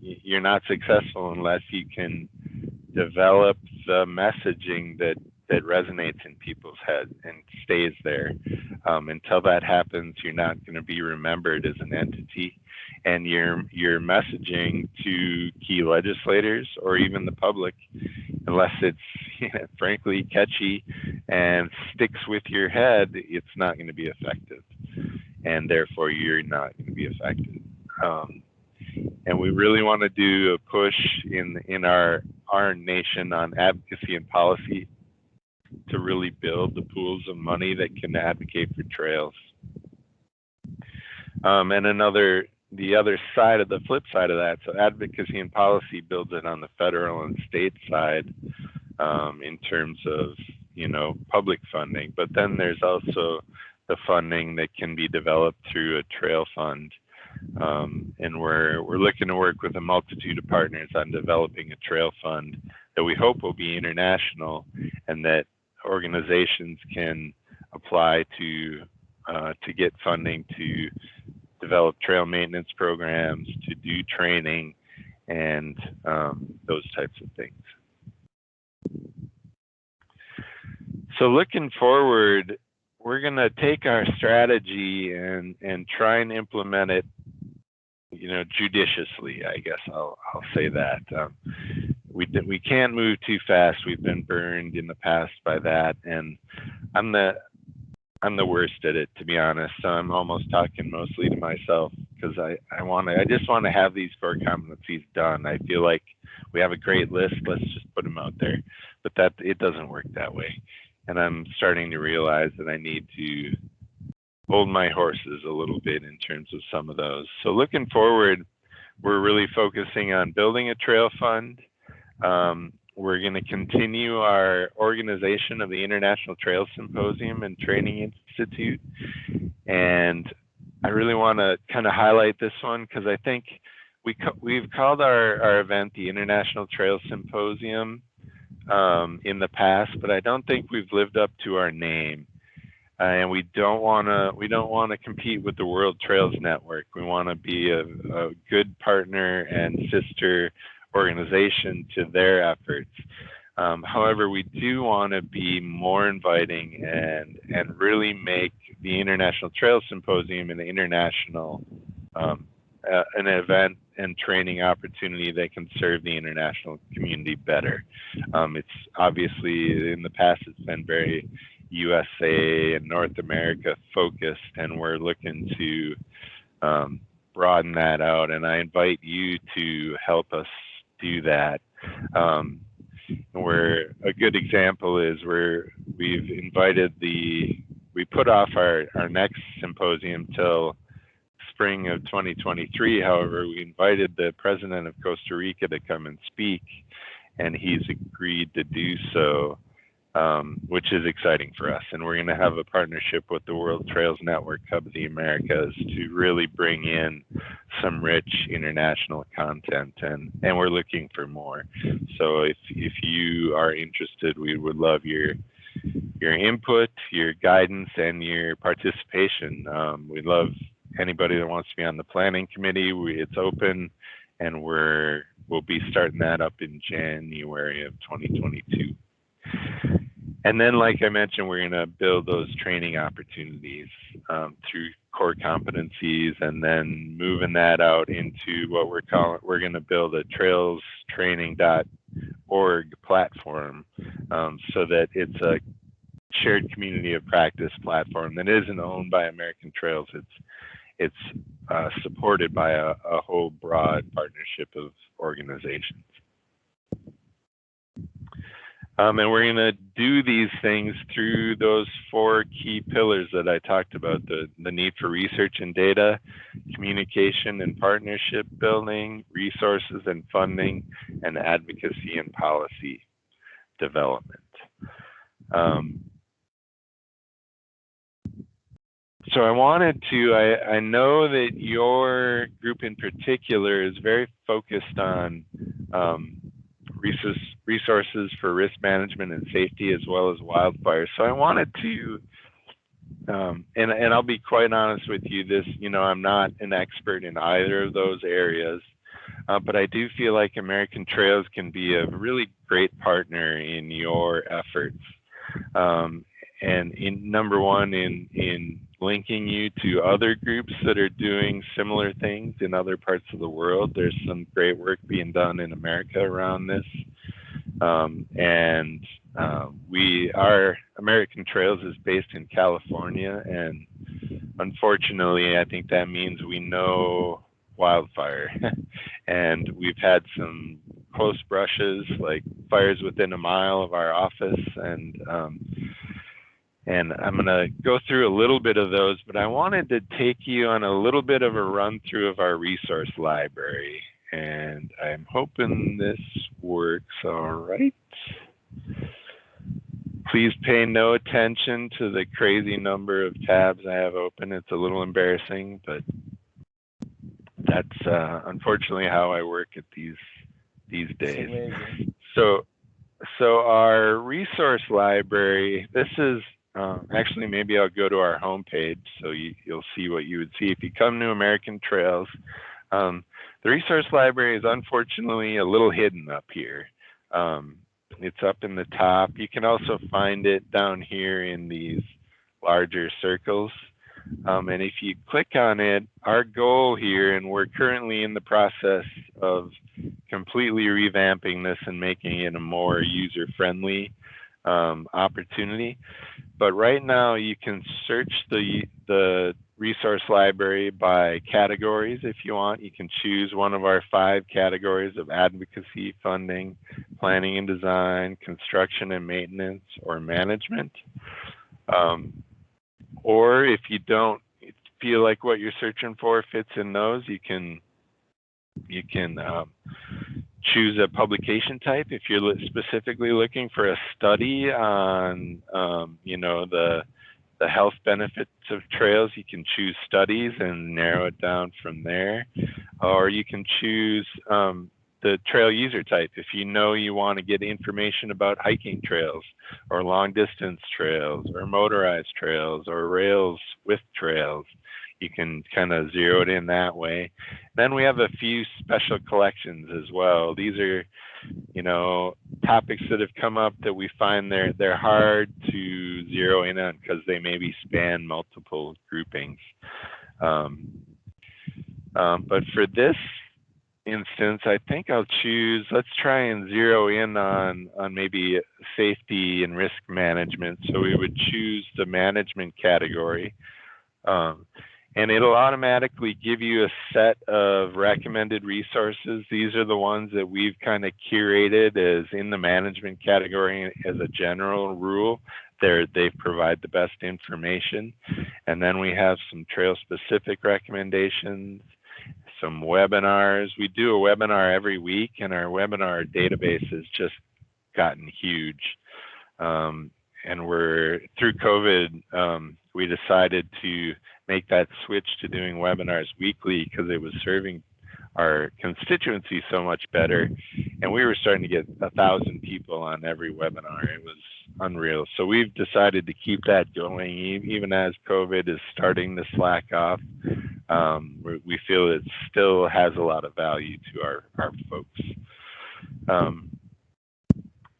You're not successful unless you can develop the messaging that resonates in people's heads and stays there. Until that happens, you're not going to be remembered as an entity. And your messaging to key legislators or even the public, unless it's frankly catchy and sticks with your head, it's not going to be effective, and therefore you're not going to be effective. And we really want to do a push in our our nation on advocacy and policy to really build the pools of money that can advocate for trails. And the other side of the flip side of that, so advocacy and policy builds it on the federal and state side in terms of, you know, public funding. But then there's also the funding that can be developed through a trail fund. And we're looking to work with a multitude of partners on developing a trail fund that we hope will be international and that organizations can apply to get funding to develop trail maintenance programs, to do training, and those types of things. So looking forward, we're going to take our strategy and try and implement it, you know, judiciously. I guess I'll say that. We can't move too fast. We've been burned in the past by that, and I'm the worst at it, to be honest. So I'm almost talking mostly to myself because I just want to have these core competencies done. I feel like we have a great list. Let's just put them out there, but it doesn't work that way. And I'm starting to realize that I need to hold my horses a little bit in terms of some of those. So looking forward, we're really focusing on building a trail fund. We're going to continue our organization of the International Trail Symposium and Training Institute. And I really want to kind of highlight this one because I think we've called our event the International Trail Symposium in the past, but I don't think we've lived up to our name. And we don't want to compete with the World Trails Network. We want to be a good partner and sister organization to their efforts. However, we do want to be more inviting and really make the International Trail Symposium an international an event and training opportunity that can serve the international community better. It's obviously in the past it's been very USA and North America focused, and we're looking to broaden that out. And I invite you to help us do that. Where a good example is we put off our next symposium till spring of 2023. However, we invited the president of Costa Rica to come and speak, and he's agreed to do so, which is exciting for us. And we're going to have a partnership with the World Trails Network Hub of the Americas to really bring in some rich international content, and we're looking for more. So if you are interested, we would love your input, your guidance, and your participation. We'd love anybody that wants to be on the planning committee. It's open, and we'll be starting that up in January of 2022. And then, like I mentioned, we're going to build those training opportunities through core competencies, and then moving that out into what we're going to build a trailstraining.org platform so that it's a shared community of practice platform that isn't owned by American Trails. It's supported by a whole broad partnership of organizations. And we're going to do these things through those 4 key pillars that I talked about: the need for research and data, communication and partnership building, resources and funding, and advocacy and policy development. So I know that your group in particular is very focused on resources for risk management and safety, as well as wildfires. So I wanted to, and I'll be quite honest with you, I'm not an expert in either of those areas, but I do feel like American Trails can be a really great partner in your efforts. And number one, in linking you to other groups that are doing similar things in other parts of the world. There's some great work being done in America around this. Our American Trails is based in California, and unfortunately, I think that means we know wildfire. And we've had some close brushes, like fires within a mile of our office, and I'm going to go through a little bit of those, but I wanted to take you on a little bit of a run through of our resource library, and I'm hoping this works all right. Please pay no attention to the crazy number of tabs I have open. It's a little embarrassing, but that's unfortunately how I work at these days. So our resource library, this is actually, maybe I'll go to our homepage so you'll see what you would see if you come to American Trails. The resource library is unfortunately a little hidden up here. It's up in the top. You can also find it down here in these larger circles. And if you click on it, our goal here, and we're currently in the process of completely revamping this and making it a more user-friendly opportunity. But right now you can search the resource library by categories if you want. You can choose one of our 5 categories of advocacy, funding, planning and design, construction and maintenance, or management. Or if you don't feel like what you're searching for fits in those, you can choose a publication type. If you're specifically looking for a study on, the health benefits of trails, you can choose studies and narrow it down from there. Or you can choose the trail user type. If you want to get information about hiking trails or long distance trails or motorized trails or rails with trails, you can kind of zero it in that way. Then we have a few special collections as well. These are, topics that have come up that we find they're hard to zero in on because they maybe span multiple groupings. But for this instance, I think I'll choose, let's try and zero in on maybe safety and risk management. So we would choose the management category. And it'll automatically give you a set of recommended resources. These are the ones that we've kind of curated as in the management category as a general rule. They provide the best information. And then we have some trail specific recommendations, some webinars. We do a webinar every week, and our webinar database has just gotten huge. And we're through COVID, we decided to make that switch to doing webinars weekly because it was serving our constituency so much better. And we were starting to get 1,000 people on every webinar. It was unreal. So we've decided to keep that going, even as COVID is starting to slack off. We feel it still has a lot of value to our folks.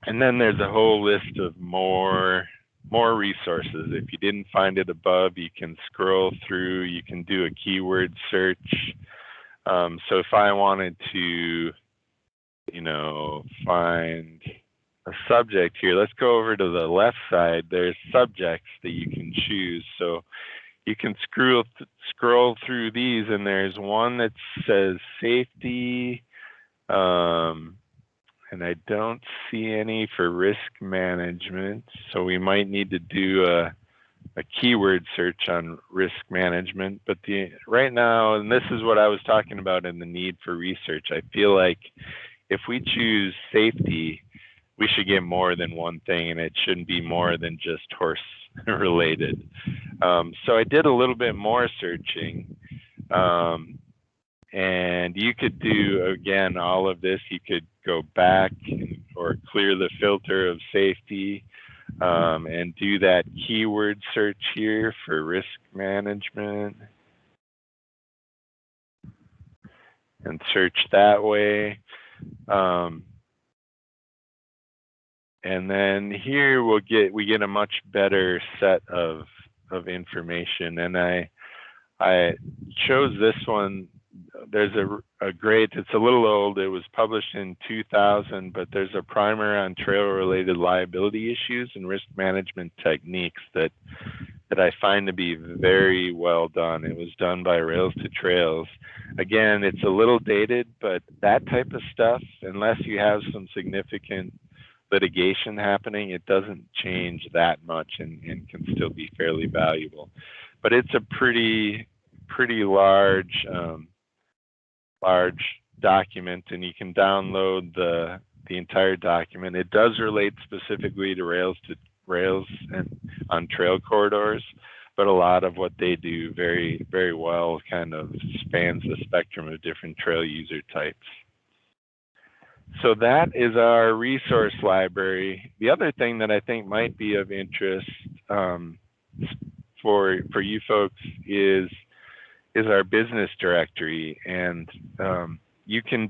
And then there's a whole list of more resources. If you didn't find it above, you can scroll through, you can do a keyword search. So if I wanted to, find a subject here, let's go over to the left side. There's subjects that you can choose. So you can scroll through these, and there's one that says safety, and I don't see any for risk management. So we might need to do a keyword search on risk management. But right now, and this is what I was talking about in the need for research, I feel like if we choose safety, we should get more than one thing, and it shouldn't be more than just horse related. So I did a little bit more searching. And you could do, again, all of this. You could go back or clear the filter of safety and do that keyword search here for risk management and search that way. And then here we get a much better set of information. And I chose this one. There's a great, it's a little old, it was published in 2000, but there's a primer on trail related liability issues and risk management techniques that that I find to be very well done. It was done by Rails to Trails. Again, it's a little dated, but that type of stuff, unless you have some significant litigation happening, it doesn't change that much and can still be fairly valuable. But it's a pretty large document, and you can download the entire document. It does relate specifically to Rails and on trail corridors, but a lot of what they do very, very well kind of spans the spectrum of different trail user types. So that is our resource library. The other thing that I think might be of interest for you folks is our business directory, and you can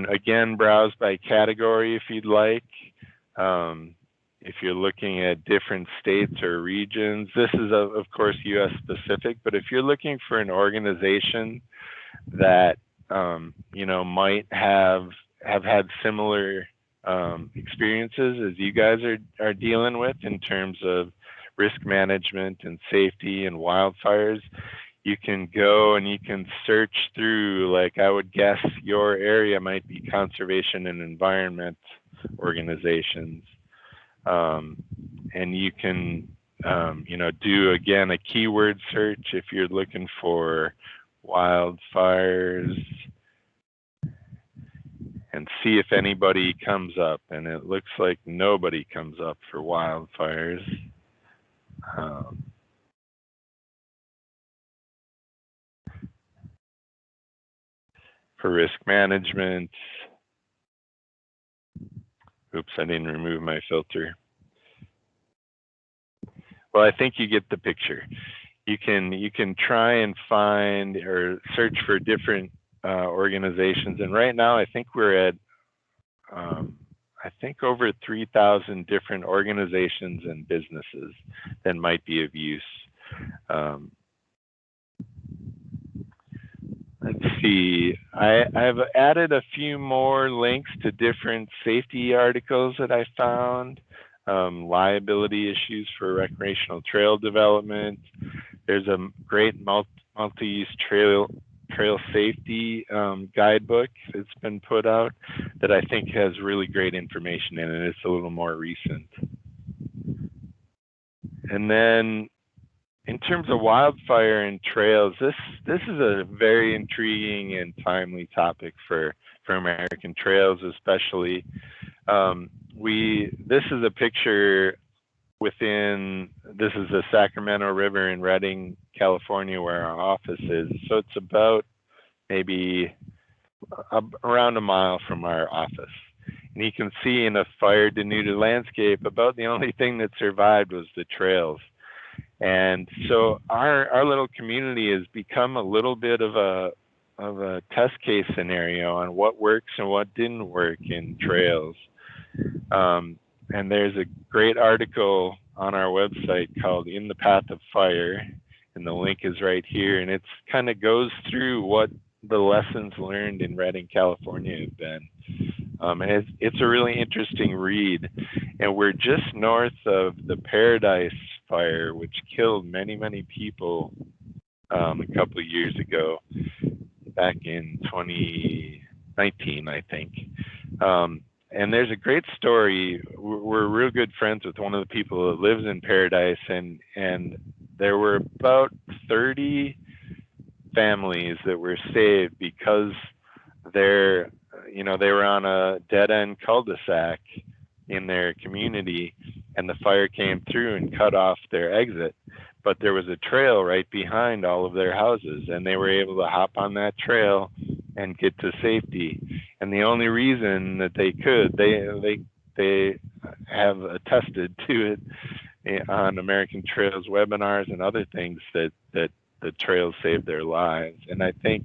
again browse by category if you'd like. If you're looking at different states or regions, this is of course US specific, but if you're looking for an organization that might have had similar experiences as you guys are dealing with in terms of risk management and safety and wildfires, you can go and you can search through, like I would guess your area might be conservation and environment organizations. And you can, do again a keyword search if you're looking for wildfires and see if anybody comes up. And it looks like nobody comes up for wildfires. For risk management, oops, I didn't remove my filter. Well, I think you get the picture. You can try and find or search for different organizations, and right now I think we're at over 3,000 different organizations and businesses that might be of use. Let's see, I've added a few more links to different safety articles that I found, liability issues for recreational trail development. There's a great multi-use trail safety guidebook that's been put out that I think has really great information in it. It's a little more recent. And then in terms of wildfire and trails, this is a very intriguing and timely topic for American trails, especially. This is a picture this is the Sacramento River in Redding, California, where our office is. So it's about maybe around a mile from our office. And you can see in a fire denuded landscape, about the only thing that survived was the trails. And so our little community has become a little bit of a test case scenario on what works and what didn't work in trails. And there's a great article on our website called In the Path of Fire, and the link is right here. And it's kind of goes through what the lessons learned in Redding, California have been. And it's a really interesting read. And we're just north of the Paradise Fire, which killed many, many people a couple of years ago, back in 2019, I think. And there's a great story. We're real good friends with one of the people that lives in Paradise, and there were about 30 families that were saved because they were on a dead-end cul-de-sac in their community, and the fire came through and cut off their exit. But there was a trail right behind all of their houses, and they were able to hop on that trail and get to safety. And the only reason that they could, they have attested to it on American Trails webinars and other things that the trails saved their lives. And I think,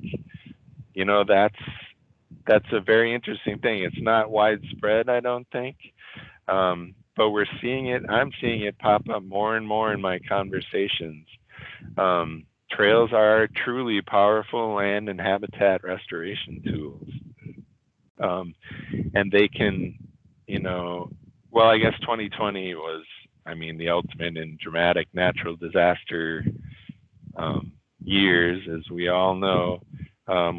that's a very interesting thing. It's not widespread, I don't think. But we're seeing it, I'm seeing it pop up more and more in my conversations. Trails are truly powerful land and habitat restoration tools. And they can, I guess 2020 was I mean, the ultimate in dramatic natural disaster years, as we all know.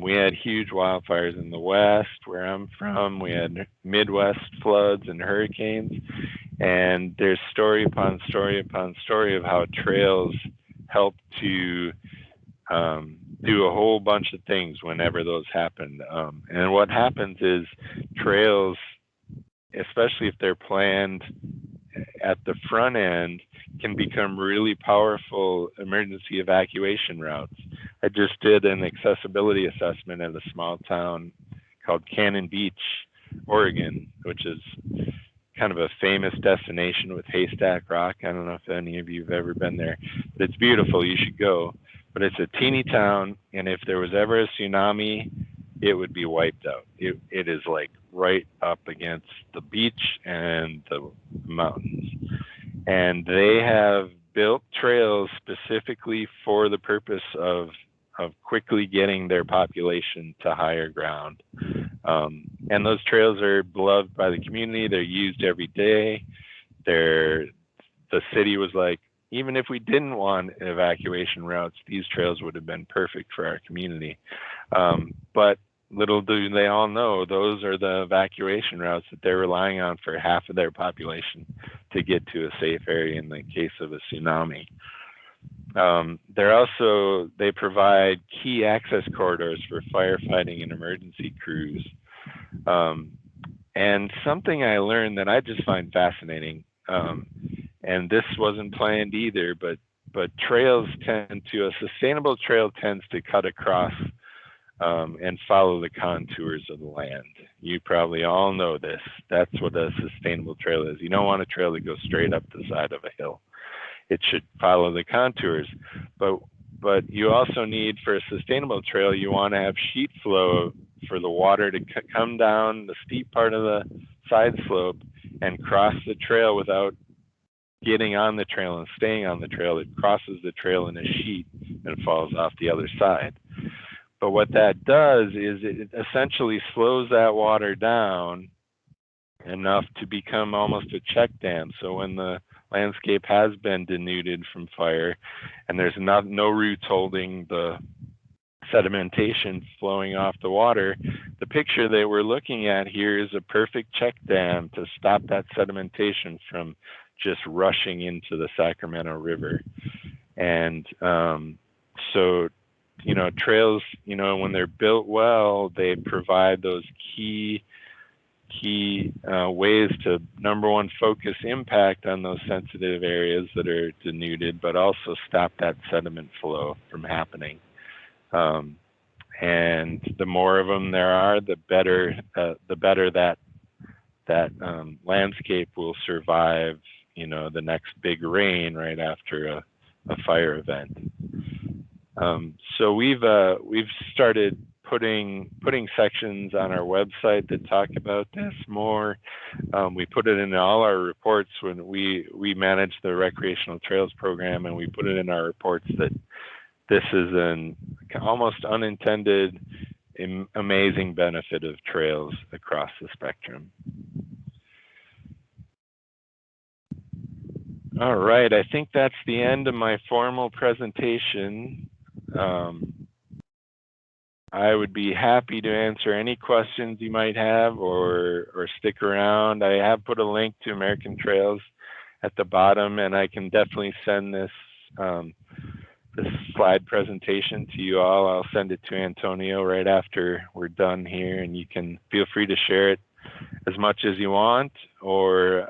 We had huge wildfires in the West, where I'm from. We had Midwest floods and hurricanes. And there's story upon story upon story of how trails help to do a whole bunch of things whenever those happen. And what happens is trails, especially if they're planned at the front end, can become really powerful emergency evacuation routes. I just did an accessibility assessment at a small town called Cannon Beach, Oregon, which is kind of a famous destination with Haystack Rock. I don't know if any of you have ever been there, but it's beautiful. You should go. But it's a teeny town, and if there was ever a tsunami, it would be wiped out. It is like right up against the beach and the mountains. And they have built trails specifically for the purpose of quickly getting their population to higher ground. And those trails are beloved by the community. They're used every day. The city was like, even if we didn't want evacuation routes, these trails would have been perfect for our community. But little do they all know, those are the evacuation routes that they're relying on for half of their population to get to a safe area in the case of a tsunami. They provide key access corridors for firefighting and emergency crews. And something I learned that I just find fascinating, and this wasn't planned either, but a sustainable trail tends to cut across and follow the contours of the land. You probably all know this. That's what a sustainable trail is. You don't want a trail that goes straight up the side of a hill. It should follow the contours. But you also need, for a sustainable trail, you want to have sheet flow for the water to come down the steep part of the side slope and cross the trail without getting on the trail and staying on the trail. It crosses the trail in a sheet and falls off the other side. But what that does is it essentially slows that water down enough to become almost a check dam. So when the landscape has been denuded from fire and there's no roots holding the sedimentation flowing off the water, the picture that we're looking at here is a perfect check dam to stop that sedimentation from just rushing into the Sacramento River. And so, trails, when they're built well, they provide those key ways to, number one, focus impact on those sensitive areas that are denuded, but also stop that sediment flow from happening. And the more of them there are, the better that landscape will survive, the next big rain right after a fire event. So we've started putting sections on our website that talk about this more. We put it in all our reports when we manage the recreational trails program, and we put it in our reports that this is an almost unintended, amazing benefit of trails across the spectrum. All right, I think that's the end of my formal presentation. I would be happy to answer any questions you might have or stick around. I have put a link to American Trails at the bottom, and I can definitely send this slide presentation to you all. I'll send it to Antonio right after we're done here, and you can feel free to share it as much as you want, or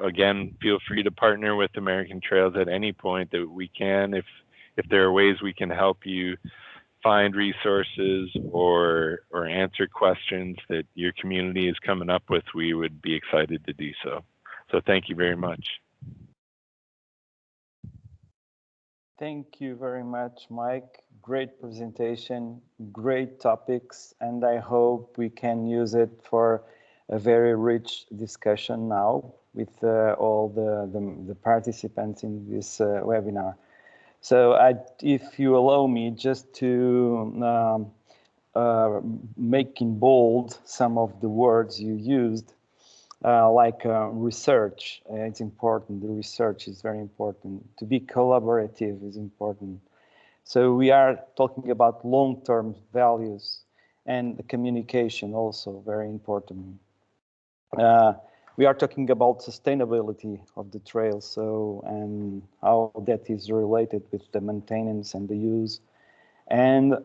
again, feel free to partner with American Trails at any point that we can. If there are ways we can help you find resources or answer questions that your community is coming up with, we would be excited to do so. So thank you very much. Thank you very much, Mike. Great presentation, great topics, and I hope we can use it for a very rich discussion now with all the participants in this webinar. So if you allow me just to make in bold some of the words you used, research. It's important. The research is very important. To be collaborative is important. So we are talking about long-term values, and the communication also very important. We are talking about sustainability of the trail, and how that is related with the maintenance and the use. And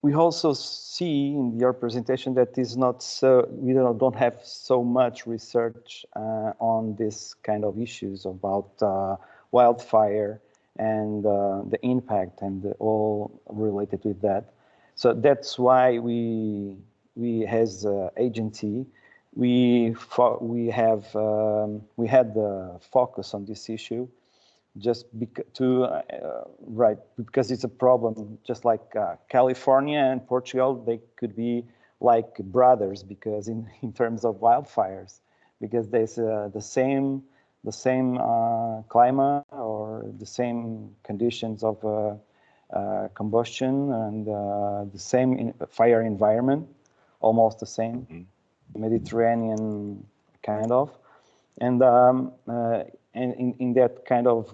we also see in your presentation that is not so, we don't have so much research on this kind of issues about wildfire and the impact and all related with that. So that's why we as agency, we had the focus on this issue, just because it's a problem. Just like California and Portugal, they could be like brothers, because in terms of wildfires, because there's the same climate or the same conditions of combustion and the same fire environment, almost the same. Mm-hmm. Mediterranean kind of, and in that kind of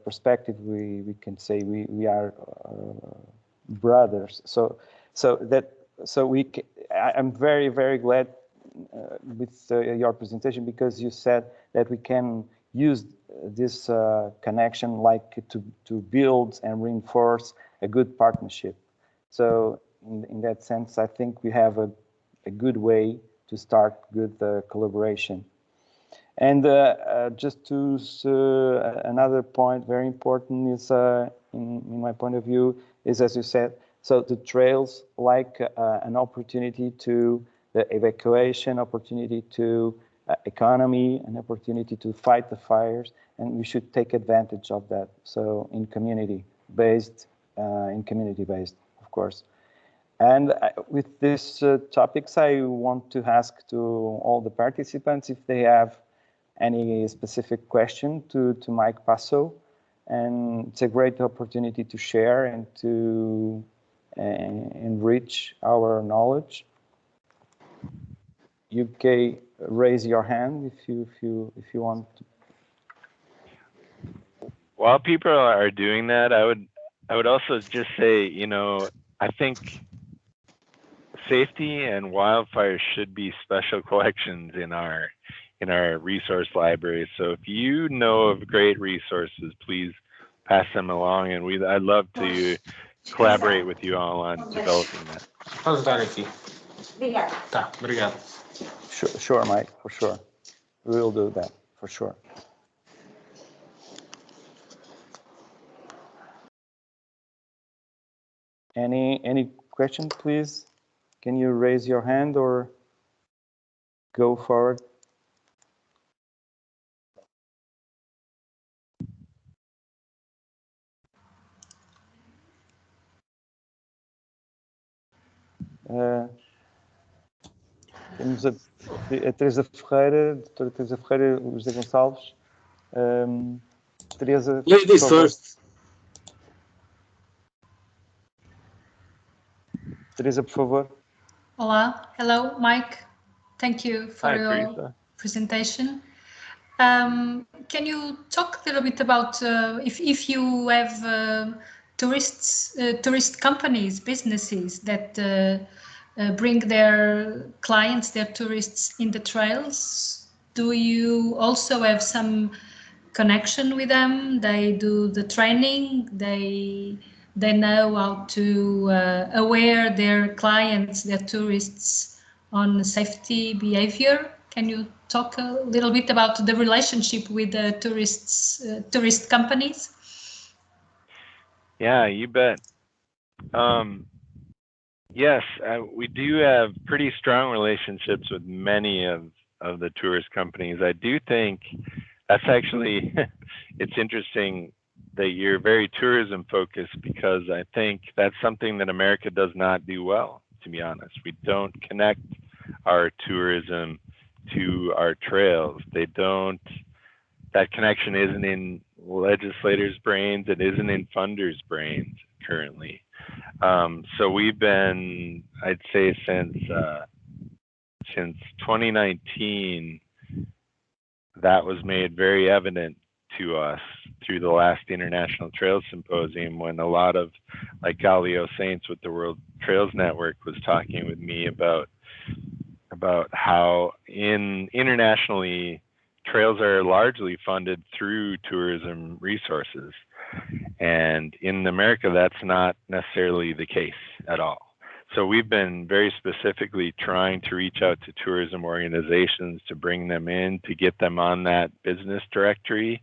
perspective, we can say we are brothers. I'm very, very glad with your presentation, because you said that we can use this connection like to build and reinforce a good partnership. So in that sense, I think we have a good way to start good collaboration. And just to another point, very important, is in my point of view, is, as you said, so the trails like an opportunity to the evacuation, opportunity to economy, an opportunity to fight the fires, and we should take advantage of that. So in community-based, of course. And with these topics, I want to ask to all the participants if they have any specific question to Mike Passo. And it's a great opportunity to share and to enrich our knowledge. You can raise your hand if you want to. While people are doing that, I would also just say, I think safety and wildfire should be special collections in our resource library. So if you know of great resources, please pass them along, and I'd love to collaborate with you all on developing that. Sure, Mike, for sure. We will do that, for sure. Any question, please? Can you raise your hand or go forward? Temos a Teresa Ferreira, doutora Teresa Ferreira, o José Gonçalves. Teresa, ladies first. Teresa, por favor. Olá, hello, Mike. Thank you for your Teresa. presentation. Can you talk a little bit about if you have tourist companies, businesses that bring their clients, their tourists in the trails? Do you also have some connection with them? They do the training, they know how to aware their clients, their tourists on safety behavior. Can you talk a little bit about the relationship with the tourist companies? Yeah, you bet. Yes, we do have pretty strong relationships with many of the tourist companies. I do think that's actually, it's interesting that you're very tourism focused, because I think that's something that America does not do well, to be honest. We don't connect our tourism to our trails. That connection isn't in legislators' brains, it isn't in funders' brains currently. So we've been, I'd say since since 2019, that was made very evident to us through the last International Trails Symposium, when a lot of, like Galileo Saints with the World Trails Network was talking with me about how internationally trails are largely funded through tourism resources. And in America, that's not necessarily the case at all. So we've been very specifically trying to reach out to tourism organizations to bring them in, to get them on that business directory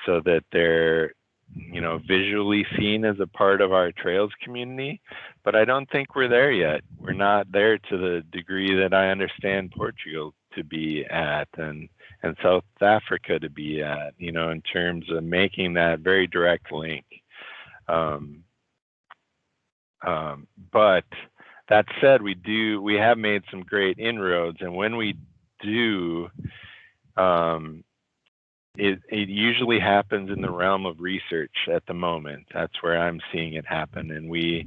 so that they're, you know, visually seen as a part of our trails community. But I don't think we're there yet. We're not there to the degree that I understand Portugal to be at and South Africa to be at, you know, in terms of making that very direct link. But that said, we have made some great inroads, and when we do, it usually happens in the realm of research at the moment. That's where I'm seeing it happen. And we've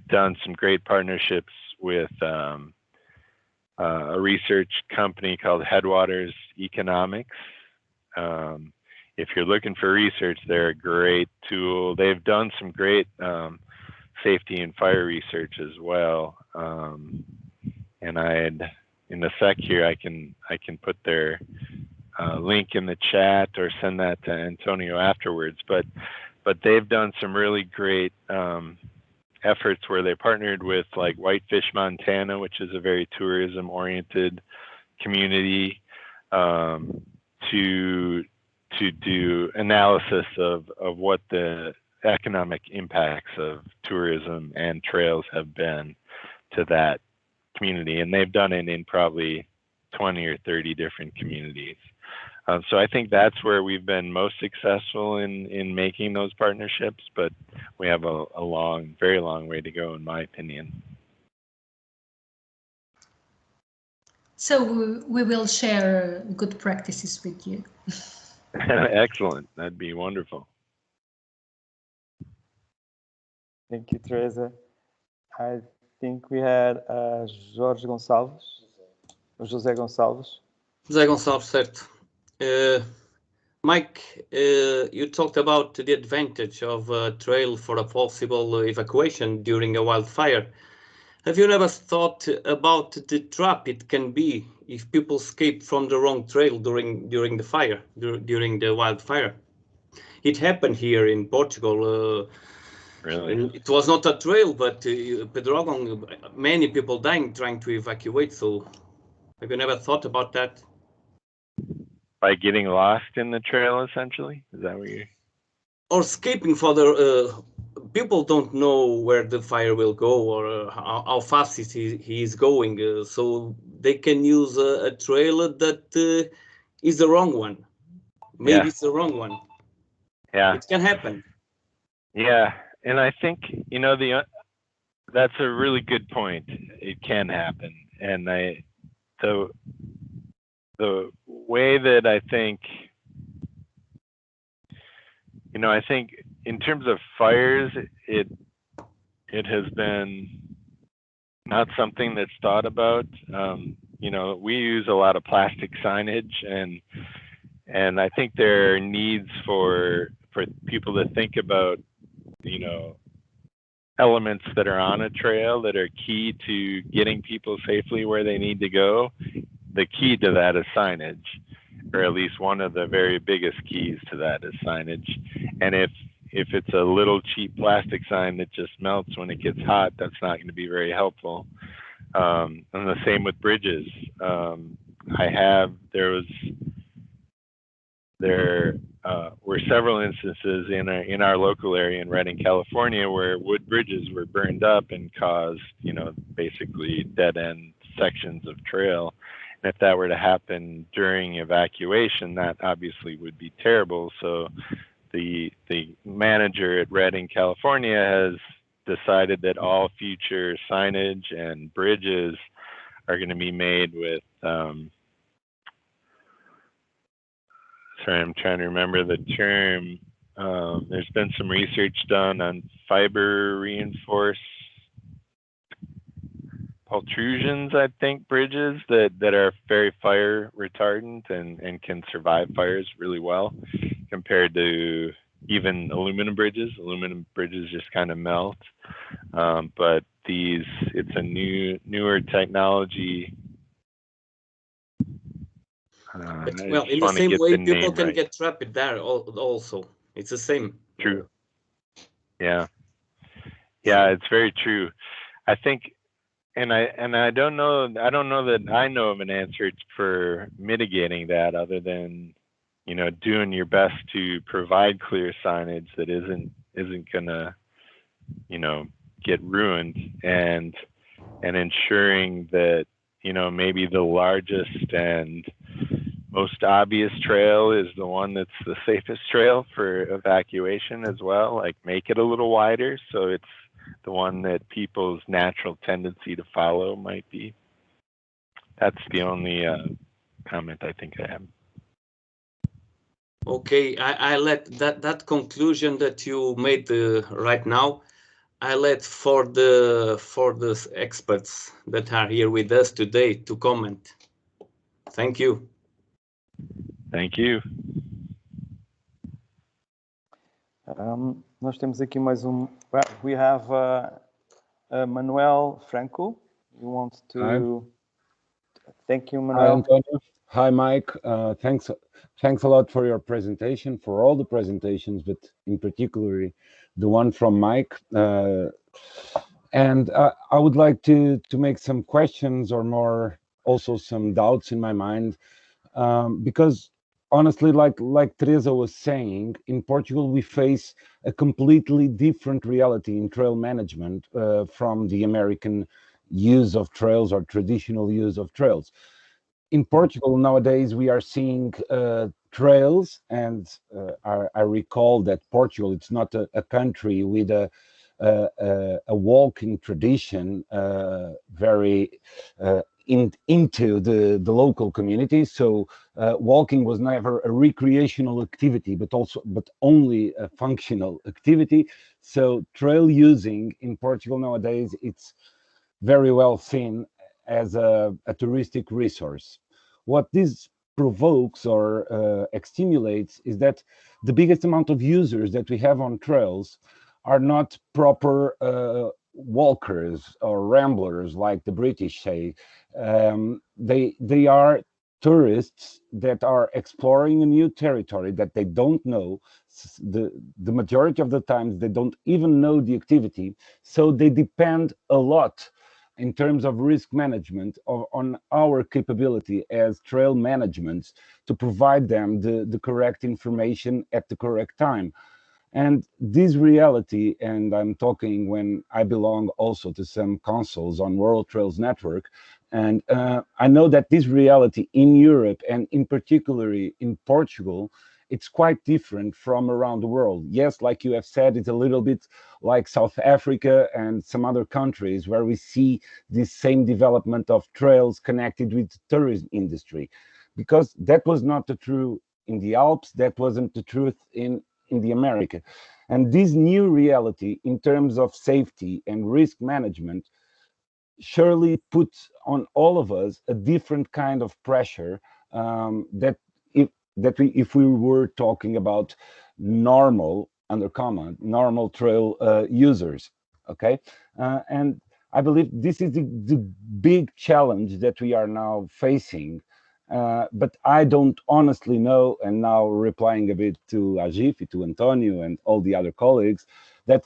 done some great partnerships with a research company called Headwaters Economics. If you're looking for research, they're a great tool. They've done some great safety and fire research as well. And in a sec here, I can put their link in the chat or send that to Antonio afterwards. But they've done some really great efforts where they partnered with like Whitefish, Montana, which is a very tourism oriented community, to do analysis of what the economic impacts of tourism and trails have been to that community. And they've done it in probably 20 or 30 different communities. So I think that's where we've been most successful in making those partnerships, but we have a very long way to go, in my opinion. So we will share good practices with you. Excellent. That'd be wonderful. Thank you, Teresa. I think we had José Gonçalves, certo. Mike, you talked about the advantage of a trail for a possible evacuation during a wildfire. Have you ever thought about the trap it can be if people escape from the wrong trail during the wildfire? It happened here in Portugal. Really? It was not a trail, but Pedrógão, many people dying trying to evacuate. So have you never thought about that? By getting lost in the trail, essentially? Is that what you're... Or escaping for the... people don't know where the fire will go or how fast he is going. So they can use a trail that is the wrong one. Maybe it's the wrong one. Yeah. It can happen. Yeah. And I think, you know, that's a really good point. It can happen. And the way that I think, you know, I think in terms of fires, it has been not something that's thought about. You know, we use a lot of plastic signage, and I think there are needs for people to think about, you know, elements that are on a trail that are key to getting people safely where they need to go. The key to that is signage, or at least one of the very biggest keys to that is signage. And if it's a little cheap plastic sign that just melts when it gets hot, that's not going to be very helpful. And the same with bridges. There were several instances in our local area in Redding, California, where wood bridges were burned up and caused, you know, basically dead end sections of trail. And if that were to happen during evacuation, that obviously would be terrible. So the manager at Redding, California has decided that all future signage and bridges are going to be made with, sorry, I'm trying to remember the term. There's been some research done on fiber reinforced protrusions, I think, bridges that are very fire retardant and can survive fires really well compared to even aluminum bridges. Aluminum bridges just kind of melt. But it's a newer technology. Well, in the same way, people can get trapped there also. It's the same. True. Yeah. Yeah, it's very true. I think, and I don't know that I know of an answer for mitigating that other than, you know, doing your best to provide clear signage that isn't gonna, you know, get ruined, and ensuring that, you know, maybe the largest and most obvious trail is the one that's the safest trail for evacuation as well. Like, make it a little wider so it's the one that people's natural tendency to follow might be. That's the only comment I think I have. Okay, I let that conclusion that you made right now, I let for the experts that are here with us today to comment. Thank you. Thank you. Nós temos aqui mais we have Manuel Franco. You want to? Hi. Thank you, Manuel. Hi, Antonio. Hi, Mike. Thanks a lot for your presentation, for all the presentations, but in particular the one from Mike. And I would like to make some questions, or more also some doubts in my mind, because honestly, like Teresa was saying, in Portugal we face a completely different reality in trail management from the American use of trails or traditional use of trails. In Portugal nowadays we are seeing trails, and I recall that Portugal, it's not a country with a walking tradition very into the local community. So walking was never a recreational activity, but only a functional activity. So trail using in Portugal nowadays, it's very well seen as a touristic resource. What this provokes or stimulates is that the biggest amount of users that we have on trails are not proper walkers or ramblers, like the British say. They are tourists that are exploring a new territory that they don't know. The majority of the times they don't even know the activity, so they depend a lot in terms of risk management on our capability as trail management to provide them the correct information at the correct time. And this reality, and I'm talking when I belong also to some councils on World Trails Network, and I know that this reality in Europe, and in particularly in Portugal, it's quite different from around the world. Yes, like you have said, it's a little bit like South Africa and some other countries where we see this same development of trails connected with the tourism industry, because that was not the truth in the Alps, that wasn't the truth in the America. And this new reality in terms of safety and risk management surely puts on all of us a different kind of pressure if we were talking about normal, under comma, normal trail users, okay? And I believe this is the big challenge that we are now facing. But I don't honestly know, and now replying a bit to Ajif, to Antonio, and all the other colleagues, that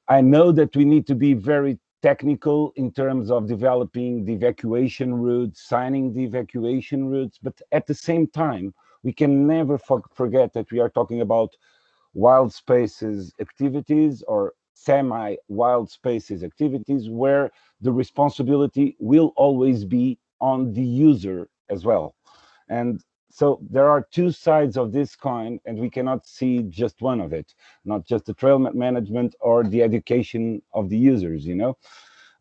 I know that we need to be very technical in terms of developing the evacuation routes, signing the evacuation routes, but at the same time, we can never forget that we are talking about wild spaces activities or semi-wild spaces activities where the responsibility will always be on the user as well. And so there are two sides of this coin, and we cannot see just one of it, not just the trail management or the education of the users, you know.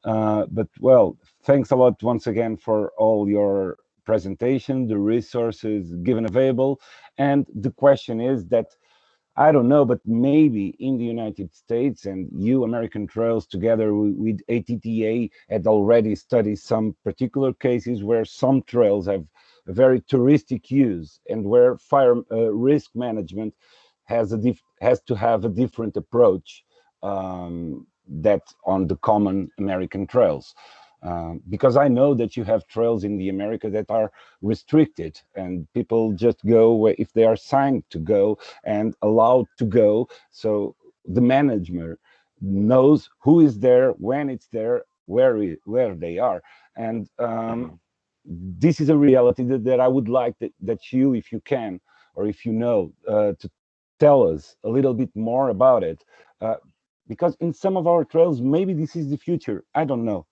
But well, thanks a lot once again for all your presentation, the resources given available. And the question is that I don't know, but maybe in the United States and you American Trails together with ATTA had already studied some particular cases where some trails have a very touristic use and where fire risk management has to have a different approach that on the common American trails. Because I know that you have trails in the America that are restricted and people just go if they are signed to go and allowed to go. So the management knows who is there, when it's there, where they are. And this is a reality that I would like that you, if you can, or if you know, to tell us a little bit more about it. Because in some of our trails, maybe this is the future. I don't know.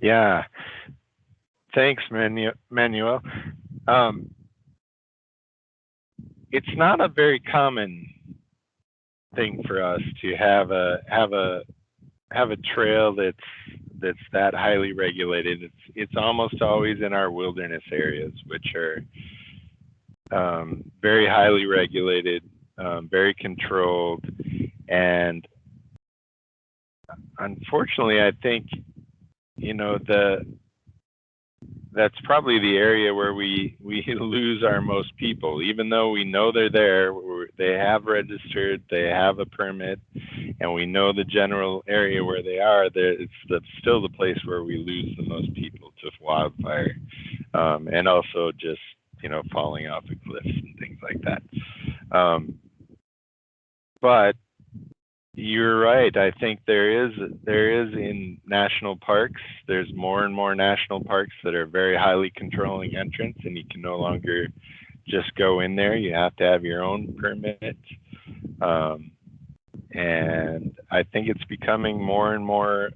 Yeah, thanks, Manuel. It's not a very common thing for us to have a trail that's that highly regulated. It's almost always in our wilderness areas, which are very highly regulated, very controlled, and unfortunately, I think that's probably the area where we lose our most people, even though we know they're there, they have registered, they have a permit, and we know the general area where they are. It's still the place where we lose the most people to wildfire, and also just falling off the cliffs and things like that. But you're right. I think there is in national parks. There's more and more national parks that are very highly controlling entrance, and you can no longer just go in there. You have to have your own permit. And I think it's becoming more and more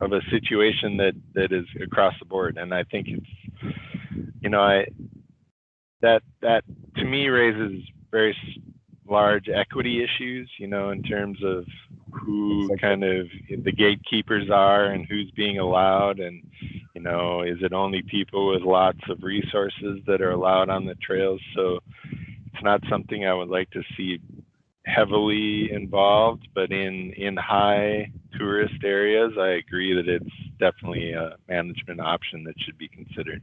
of a situation that is across the board. And I think it's, that to me raises very large equity issues, in terms of who kind of the gatekeepers are and who's being allowed, and is it only people with lots of resources that are allowed on the trails? So it's not something I would like to see heavily involved, but in high tourist areas, I agree that it's definitely a management option that should be considered.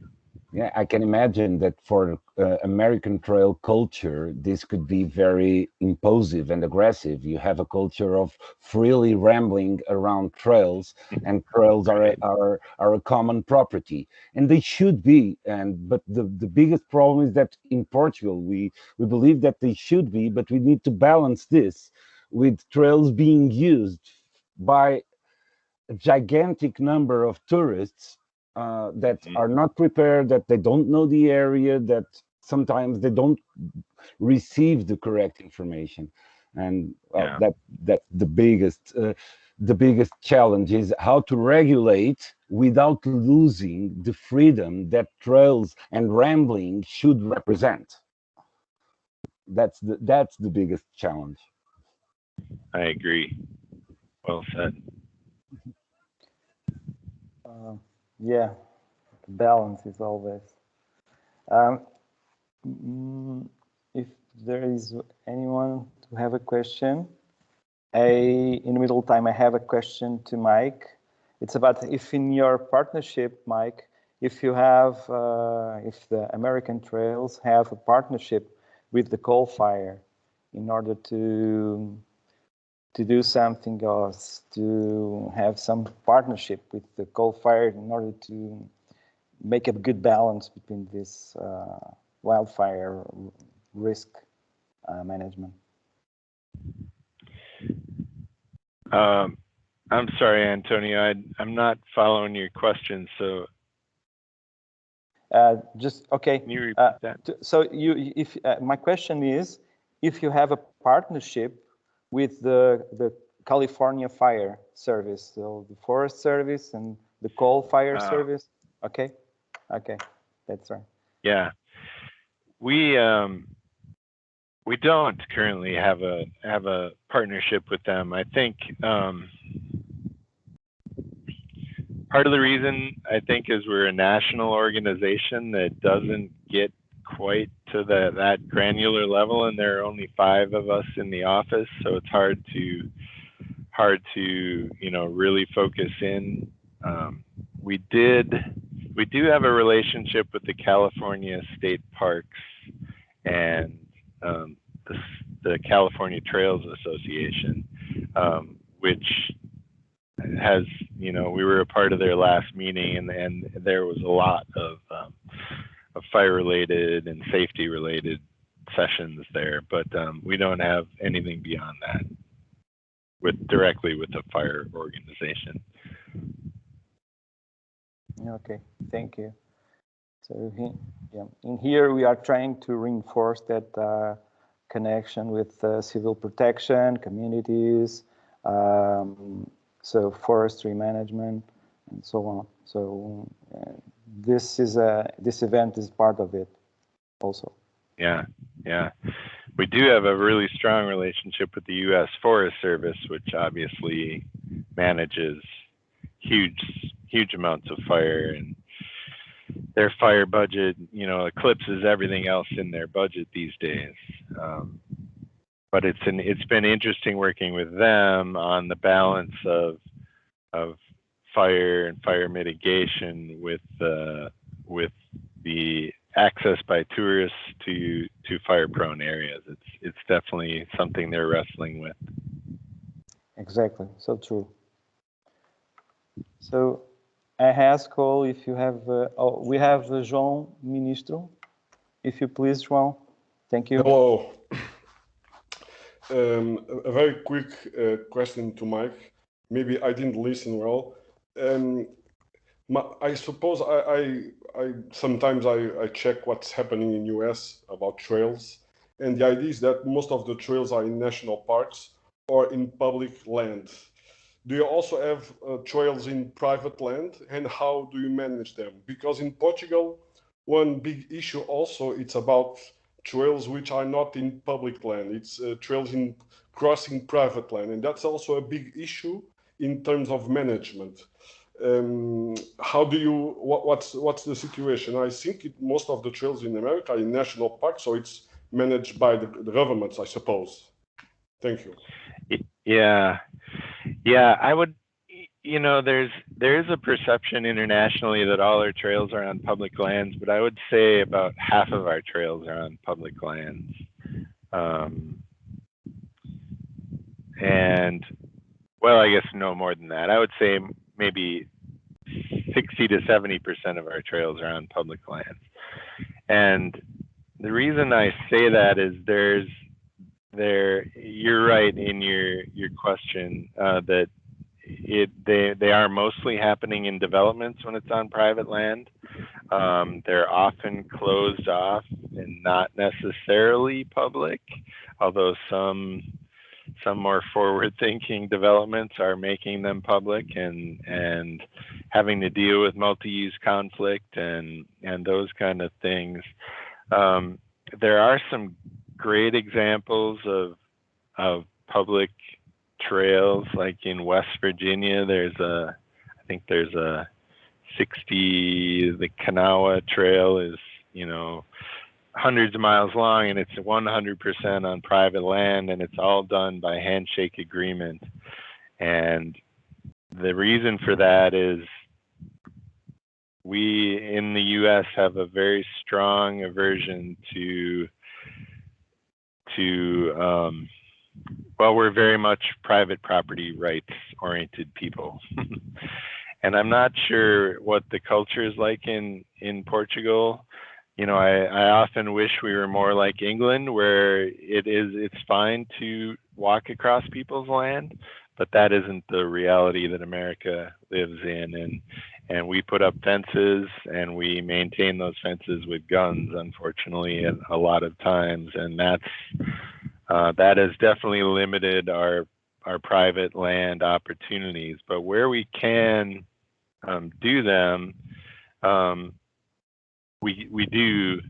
Yeah, I can imagine that for American trail culture, this could be very imposive and aggressive. You have a culture of freely rambling around trails, and trails are a common property, and they should be. But the biggest problem is that in Portugal, we believe that they should be, but we need to balance this with trails being used by a gigantic number of tourists that are not prepared, that they don't know the area, that sometimes they don't receive the correct information, and that's the biggest challenge is how to regulate without losing the freedom that trails and rambling should represent. That's the biggest challenge. I agree. Well said. Yeah, balance is always. If there is anyone to have a question, in the middle time I have a question to Mike. It's about if in your partnership, Mike, if you have, if the American Trails have a partnership with the coal fire in order to do something else, to have some partnership with the coal fire in order to make a good balance between this wildfire risk management. I'm sorry, Antonio, I'm not following your question, so just okay. Can you repeat that? So if my question is, if you have a partnership with the California Fire Service, so the Forest Service and the Coal Fire Service. Okay, that's right. Yeah, we don't currently have a partnership with them. I think part of the reason I think is we're a national organization that doesn't get quite to that granular level, and there are only 5 of us in the office, so it's hard to really focus in. We do have a relationship with the California State Parks and the California Trails Association, which has, we were a part of their last meeting, and there was a lot of fire-related and safety-related sessions there, but we don't have anything beyond that directly with the fire organization. Okay, thank you. So in here we are trying to reinforce that connection with civil protection, communities, so forestry management, and so on. So this event is part of it, also. Yeah. We do have a really strong relationship with the U.S. Forest Service, which obviously manages huge amounts of fire, and their fire budget, eclipses everything else in their budget these days. But it's been interesting working with them on the balance of fire and fire mitigation with the access by tourists to fire-prone areas. It's definitely something they're wrestling with. Exactly, so true. So I ask all if you have. We have João Ministro. If you please, João. Thank you. Hello. A very quick question to Mike. Maybe I didn't listen well. I suppose I sometimes I check what's happening in US about trails, and the idea is that most of the trails are in national parks or in public land. Do you also have trails in private land, and how do you manage them? Because in Portugal, one big issue also, it's about trails which are not in public land. It's trails in crossing private land, and that's also a big issue in terms of management. How do you, what's the situation? I think most of the trails in America are in national parks, so it's managed by the governments, I suppose. Thank you. Yeah, I would, there is a perception internationally that all our trails are on public lands, but I would say about half of our trails are on public lands. And, well, I guess no more than that. I would say maybe 60 to 70% of our trails are on public lands. And the reason I say that is you're right in your question that they are mostly happening in developments when it's on private land. They're often closed off and not necessarily public, although some more forward-thinking developments are making them public and having to deal with multi-use conflict and those kind of things. There are some great examples of public trails, like in West Virginia. I think there's a 60. The Kanawha Trail is hundreds of miles long, and it's 100% on private land, and it's all done by handshake agreement. And the reason for that is we in the U.S. have a very strong aversion to we're very much private property rights oriented people. And I'm not sure what the culture is like in Portugal. I often wish we were more like England, where it's fine to walk across people's land, but that isn't the reality that America lives in. And we put up fences, and we maintain those fences with guns, unfortunately, a lot of times. And that has definitely limited our private land opportunities. But where we can do them, we do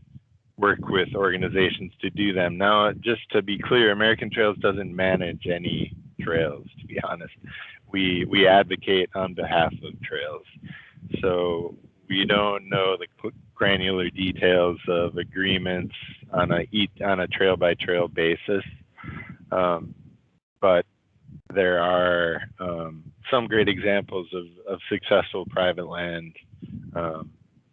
work with organizations to do them. Now, just to be clear, American Trails doesn't manage any trails, to be honest. We advocate on behalf of trails. So we don't know the granular details of agreements on a trail by trail basis, but there are some great examples of successful private land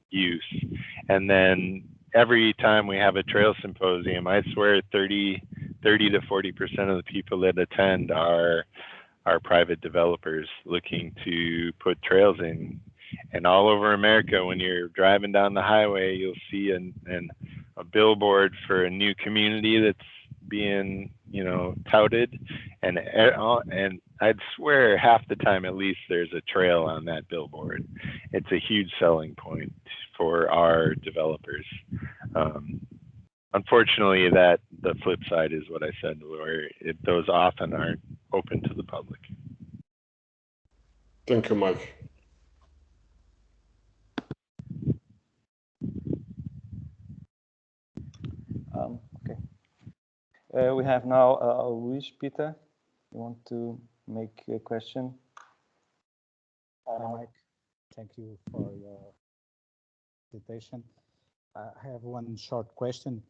use. And then every time we have a trail symposium, I swear 30 to 40% of the people that attend are private developers looking to put trails in. And all over America, when you're driving down the highway, you'll see a billboard for a new community that's being, touted, and I'd swear half the time at least there's a trail on that billboard. It's a huge selling point for our developers. Unfortunately, the flip side is what I said, where those often aren't open to the public. Thank you, Mike. Okay. We have now Luis Peter. You want to make a question? Hi, Mike. Thank you for your presentation. I have one short question.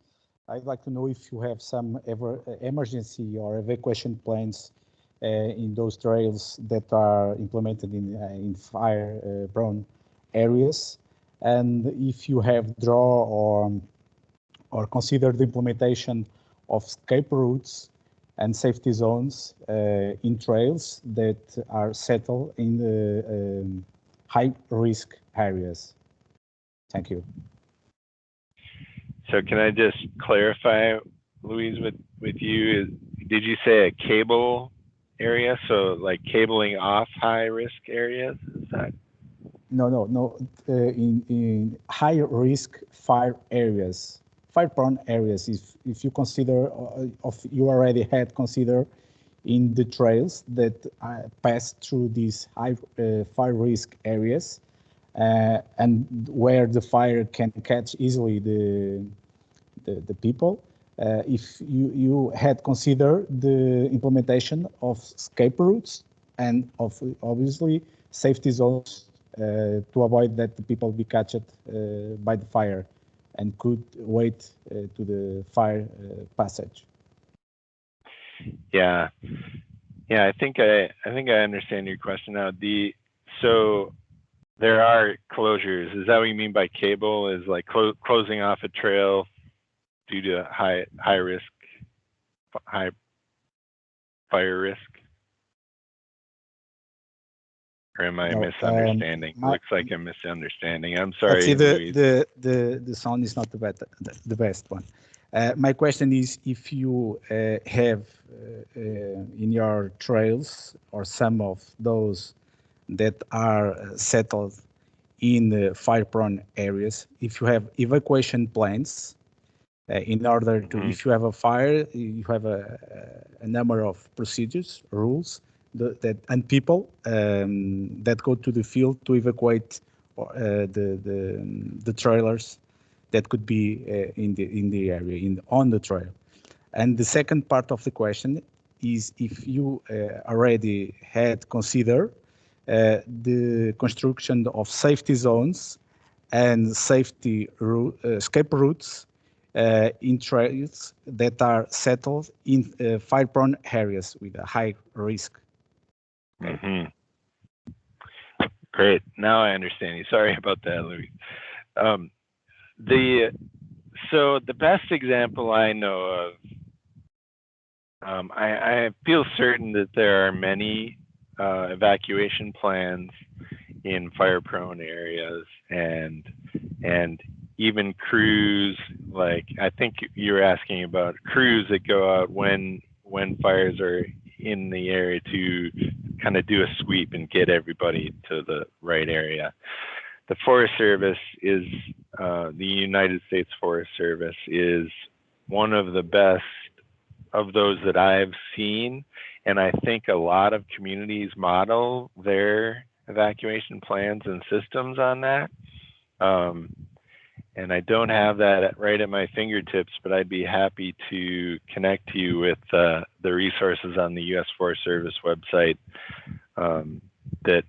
I'd like to know if you have some emergency or evacuation plans in those trails that are implemented in fire-prone areas, and if you have drawn or considered the implementation of escape routes and safety zones in trails that are settled in the high-risk areas. Thank you. So can I just clarify, Louise, with you? Did you say a cable area? So like cabling off high-risk areas? Is that? No. In high-risk fire areas. Fire-prone areas, if you consider, you already had considered in the trails that pass through these high fire risk areas, and where the fire can catch easily the people, if you had considered the implementation of escape routes and of obviously safety zones to avoid that the people be catched by the fire and could wait to the fire passage. Yeah. I think I understand your question now. So there are closures. Is that what you mean by cable? Is like closing off a trail due to high fire risk? Or am I misunderstanding? Looks like I'm misunderstanding. I'm sorry. See, the sound is not the best one. My question is if you have in your trails or some of those that are settled in the fire-prone areas, if you have evacuation plans in order to, if you have a fire, you have a number of procedures, rules, and people that go to the field to evacuate the trailers that could be in the area on the trail. And the second part of the question is if you already had considered the construction of safety zones and safety escape routes in trails that are settled in fire-prone areas with a high risk. Mm-hmm. Great. Now I understand you. Sorry about that, Louis. So the best example I know of, I feel certain that there are many evacuation plans in fire-prone areas, and even crews. Like I think you were asking about crews that go out when fires are in the area to kind of do a sweep and get everybody to the right area. The Forest Service is, the United States Forest Service is one of the best of those that I've seen. And I think a lot of communities model their evacuation plans and systems on that. And I don't have that right at my fingertips, but I'd be happy to connect you with the resources on the U.S. Forest Service website that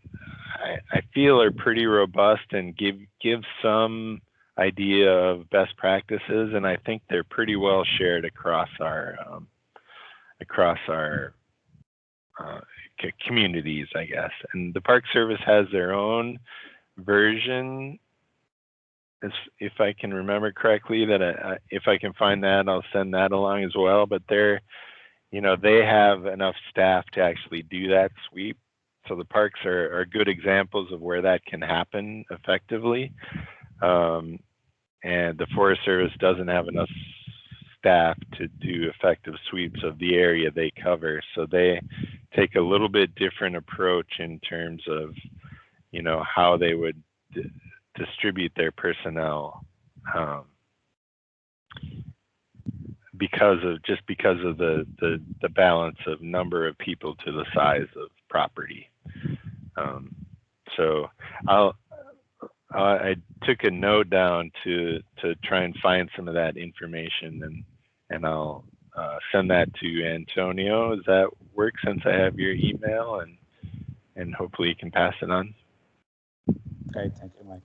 I feel are pretty robust and give some idea of best practices, and I think they're pretty well shared across our communities, I guess. And the Park Service has their own version, if I can remember correctly. That if I can find that, I'll send that along as well. But they're, they have enough staff to actually do that sweep. So the parks are good examples of where that can happen effectively. And the Forest Service doesn't have enough staff to do effective sweeps of the area they cover. So they take a little bit different approach in terms of, how they would distribute their personnel, because of the balance of number of people to the size of property. So I took a note down to try and find some of that information, and I'll send that to Antonio. Does that work, since I have your email, and hopefully you can pass it on? Okay, thank you, Mike.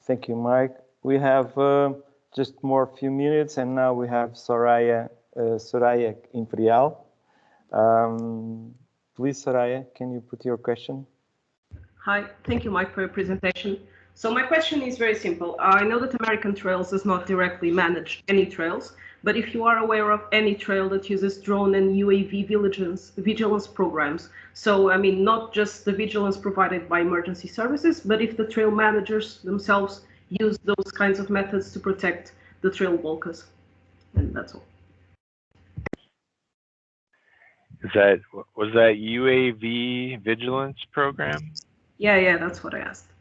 Thank you, Mike. We have just more few minutes, and now we have Soraya Imperial. Please, Soraya, can you put your question? Hi, thank you, Mike, for your presentation. So my question is very simple. I know that American Trails does not directly manage any trails, but if you are aware of any trail that uses drone and UAV vigilance programs, so I mean, not just the vigilance provided by emergency services, but if the trail managers themselves use those kinds of methods to protect the trail walkers. And that's all. Was that UAV vigilance program? Yeah, that's what I asked.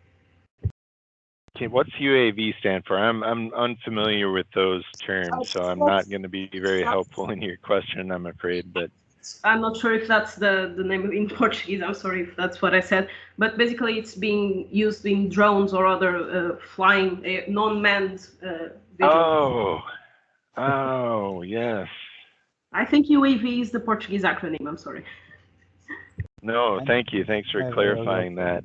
Okay, what's UAV stand for? I'm unfamiliar with those terms, so I'm not going to be very helpful in your question, I'm afraid. But I'm not sure if that's the name in Portuguese. I'm sorry if that's what I said. But basically, it's being used in drones or other flying non-manned Oh, yes. I think UAV is the Portuguese acronym. I'm sorry. No, thank you. Thanks for clarifying that.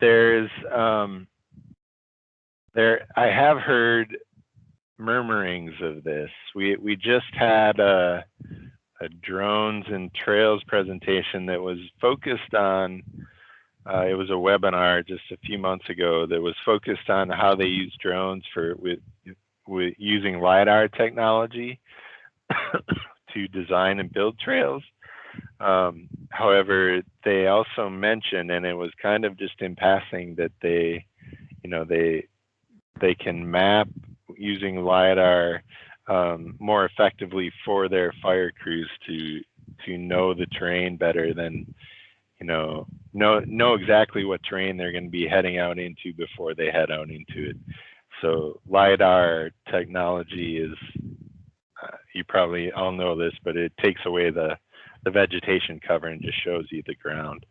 There's I have heard murmurings of this. We just had a drones and trails presentation that was focused on, it was a webinar just a few months ago that was focused on how they use drones with using LiDAR technology to design and build trails. However, they also mentioned, and it was kind of just in passing, that they can map using LiDAR more effectively for their fire crews to know the terrain better than, know exactly what terrain they're going to be heading out into before they head out into it. So LiDAR technology is, you probably all know this, but it takes away the vegetation cover and just shows you the ground.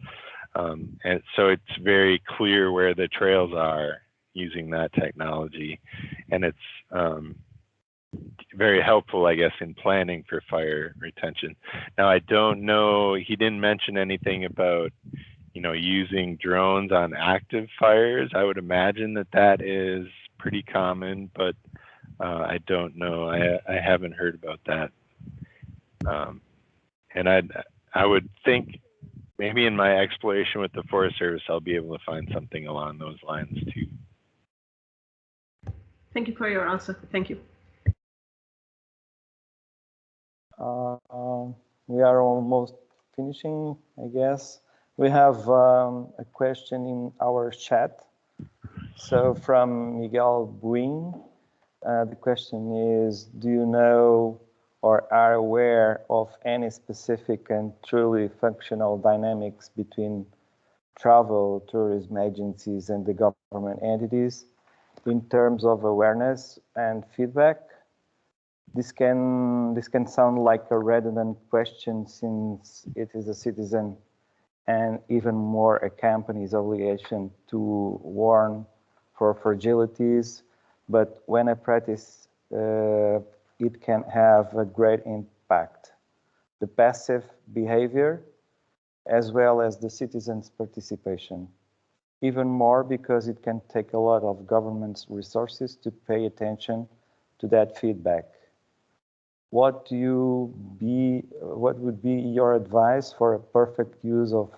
And so it's very clear where the trails are using that technology. And it's very helpful, I guess, in planning for fire retention. Now, I don't know, he didn't mention anything about, using drones on active fires. I would imagine that is pretty common, but I don't know. I haven't heard about that. And I would think maybe in my exploration with the Forest Service, I'll be able to find something along those lines too. Thank you for your answer. Thank you. We are almost finishing, I guess. We have a question in our chat. So from Miguel Buin, the question is, do you know or are aware of any specific and truly functional dynamics between travel tourism agencies and the government entities in terms of awareness and feedback? This can sound like a redundant question, since it is a citizen and even more a company's obligation to warn for fragilities, but when a practice it can have a great impact. The passive behavior as well as the citizens' participation. Even more because it can take a lot of government's resources to pay attention to that feedback. What would be your advice for a perfect use of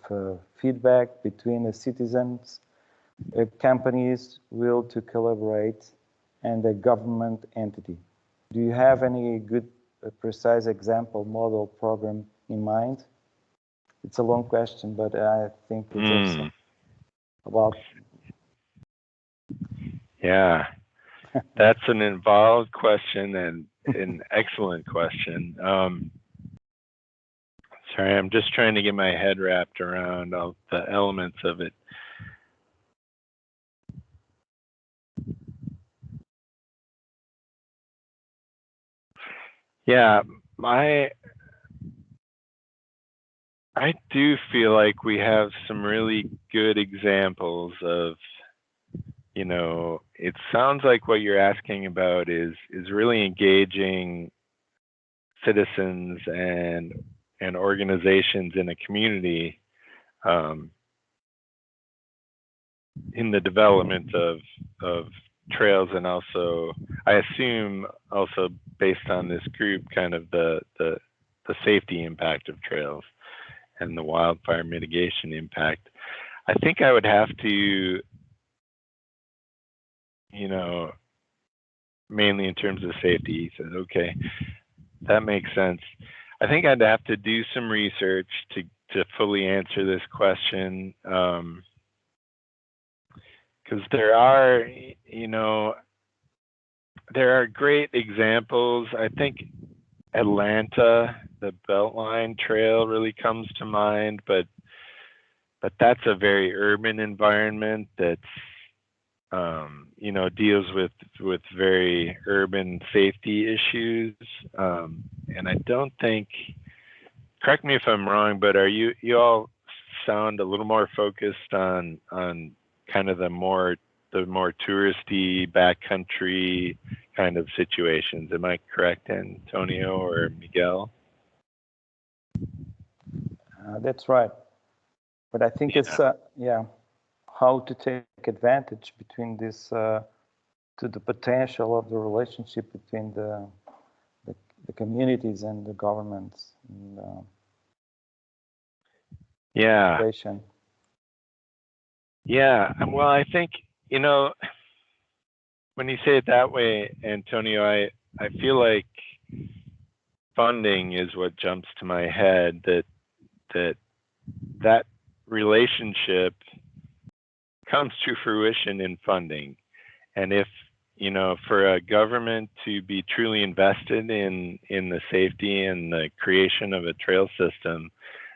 feedback between the citizens, companies will to collaborate, and a government entity? Do you have any good, precise example, model, program in mind? It's a long question, but I think it's also about. Yeah, that's an involved question and an excellent question. Sorry, I'm just trying to get my head wrapped around all the elements of it. Yeah, I do feel like we have some really good examples of, you know, it sounds like what you're asking about is really engaging citizens and organizations in a community in the development of trails, and also, I assume, also based on this group, kind of the safety impact of trails and the wildfire mitigation impact. I think I would have to, you know, mainly in terms of safety, he said, okay, that makes sense. I think I'd have to do some research to fully answer this question, because there are, you know, there are great examples. I think Atlanta, the Beltline Trail really comes to mind, but that's a very urban environment that's, you know, deals with very urban safety issues. And I don't think, correct me if I'm wrong, but are you all sound a little more focused on kind of the more touristy backcountry kind of situations? Am I correct, Antonio or Miguel? That's right. But I think it's how to take advantage between this to the potential of the relationship between the communities and the governments. And, Yeah, well, I think, you know, when you say it that way, Antonio, I feel like funding is what jumps to my head, that relationship comes to fruition in funding. And if, you know, for a government to be truly invested in the safety and the creation of a trail system,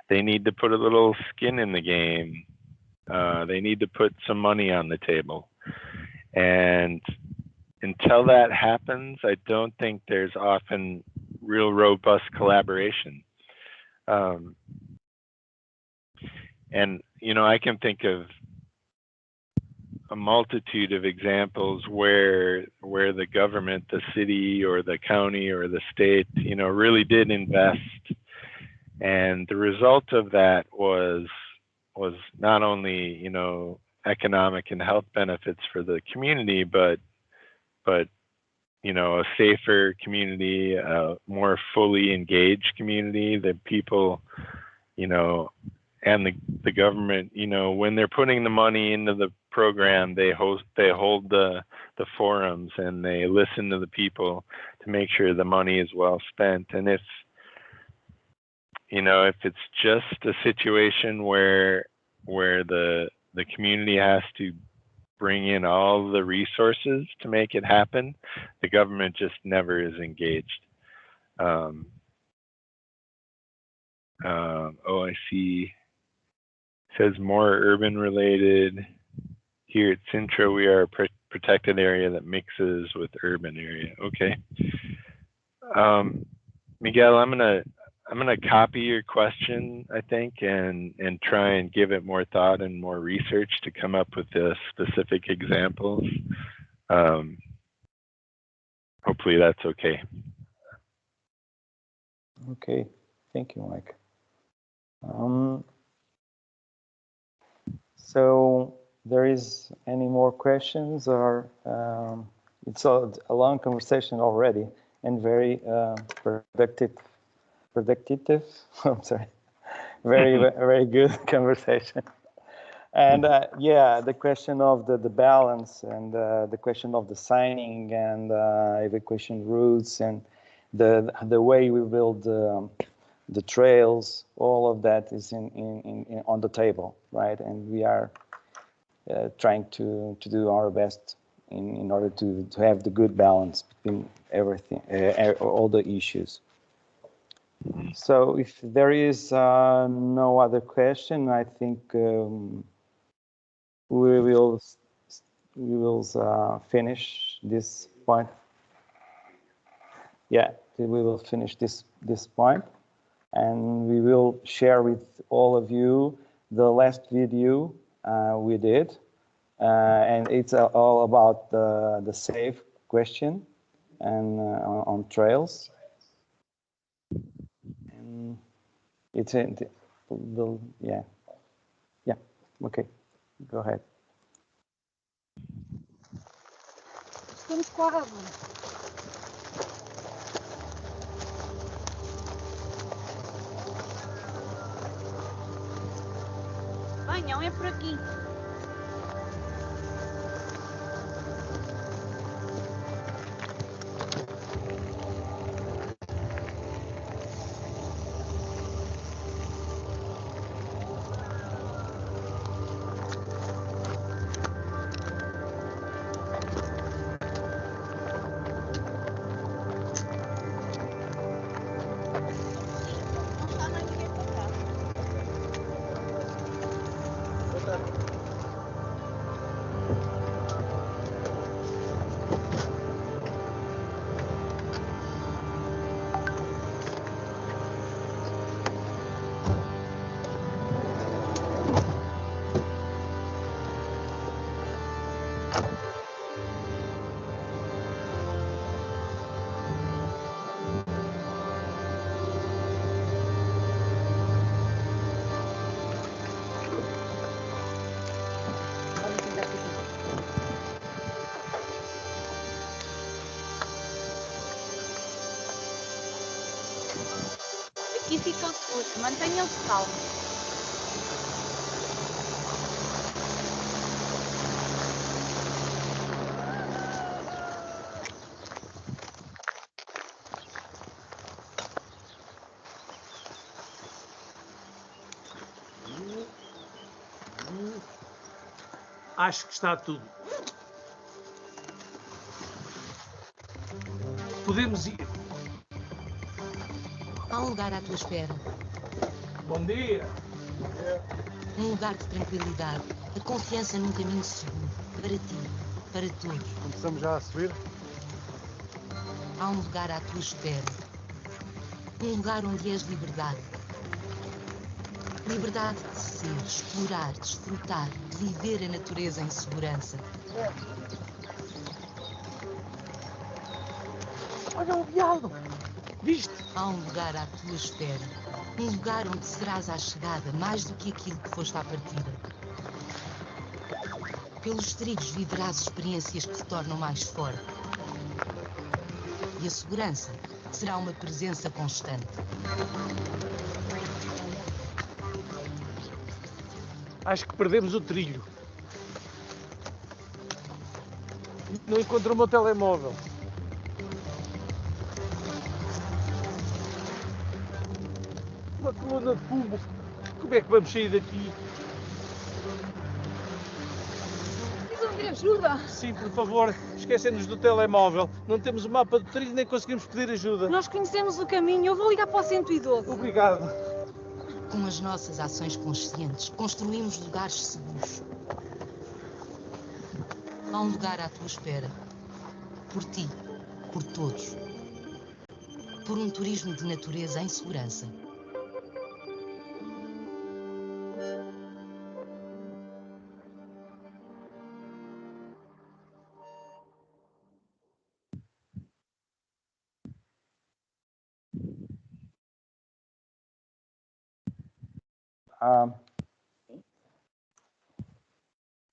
they need to put a little skin in the game. They need to put some money on the table. And until that happens, I don't think there's often real robust collaboration. And, you know, I can think of a multitude of examples where the government, the city or the county or the state, you know, really did invest. And the result of that was not only, you know, economic and health benefits for the community, but you know, a safer community, a more fully engaged community, that people, you know, and the government, you know, when they're putting the money into the program, they hold the forums and they listen to the people to make sure the money is well spent. And if, you know, if it's just a situation where the community has to bring in all the resources to make it happen, the government just never is engaged. Oh, I see. It says more urban related. Here at Sintra, we are a protected area that mixes with urban area. Okay. Miguel, I'm gonna copy your question, I think, and try and give it more thought and more research to come up with the specific examples. Hopefully that's okay. Okay, thank you, Mike. So there is any more questions, or it's a long conversation already and very productive. I'm sorry, very good conversation. And yeah, the question of the balance and the question of the signing and evacuation routes and the way we build the trails, all of that is on the table, right? And we are trying to do our best in order to have the good balance between everything, all the issues. So if there is no other question, I think we will finish this point. Yeah, we will finish this point, and we will share with all of you the last video we did, and it's all about the safe question and on trails. And it's yeah, okay, go ahead. Estamos quase. Venham, é por aqui. Aqui ficam seguros, mantenham-se calmos. Acho que está tudo. Podemos ir. Há um lugar à tua espera. Bom dia. Um lugar de tranquilidade. A confiança num caminho seguro. Para ti. Para todos. Começamos já a subir? Há um lugar à tua espera. Um lugar onde és liberdade. Liberdade de ser, explorar, desfrutar, de viver a natureza em segurança. Olha o veado! Viste? Há um lugar à tua espera. Um lugar onde serás à chegada mais do que aquilo que foste à partida. Pelos trilhos viverás experiências que te tornam mais forte. E a segurança será uma presença constante. Acho que perdemos o trilho. Não encontro o meu telemóvel. Uma coluna de fumo. Como é que vamos sair daqui? Precisam de ajuda? Sim, por favor, esquecem-nos do telemóvel. Não temos o mapa do trilho nem conseguimos pedir ajuda. Nós conhecemos o caminho. Eu vou ligar para o 112. Obrigado. Com as nossas ações conscientes, construímos lugares seguros. Há um lugar à tua espera. Por ti, por todos. Por um turismo de natureza em segurança.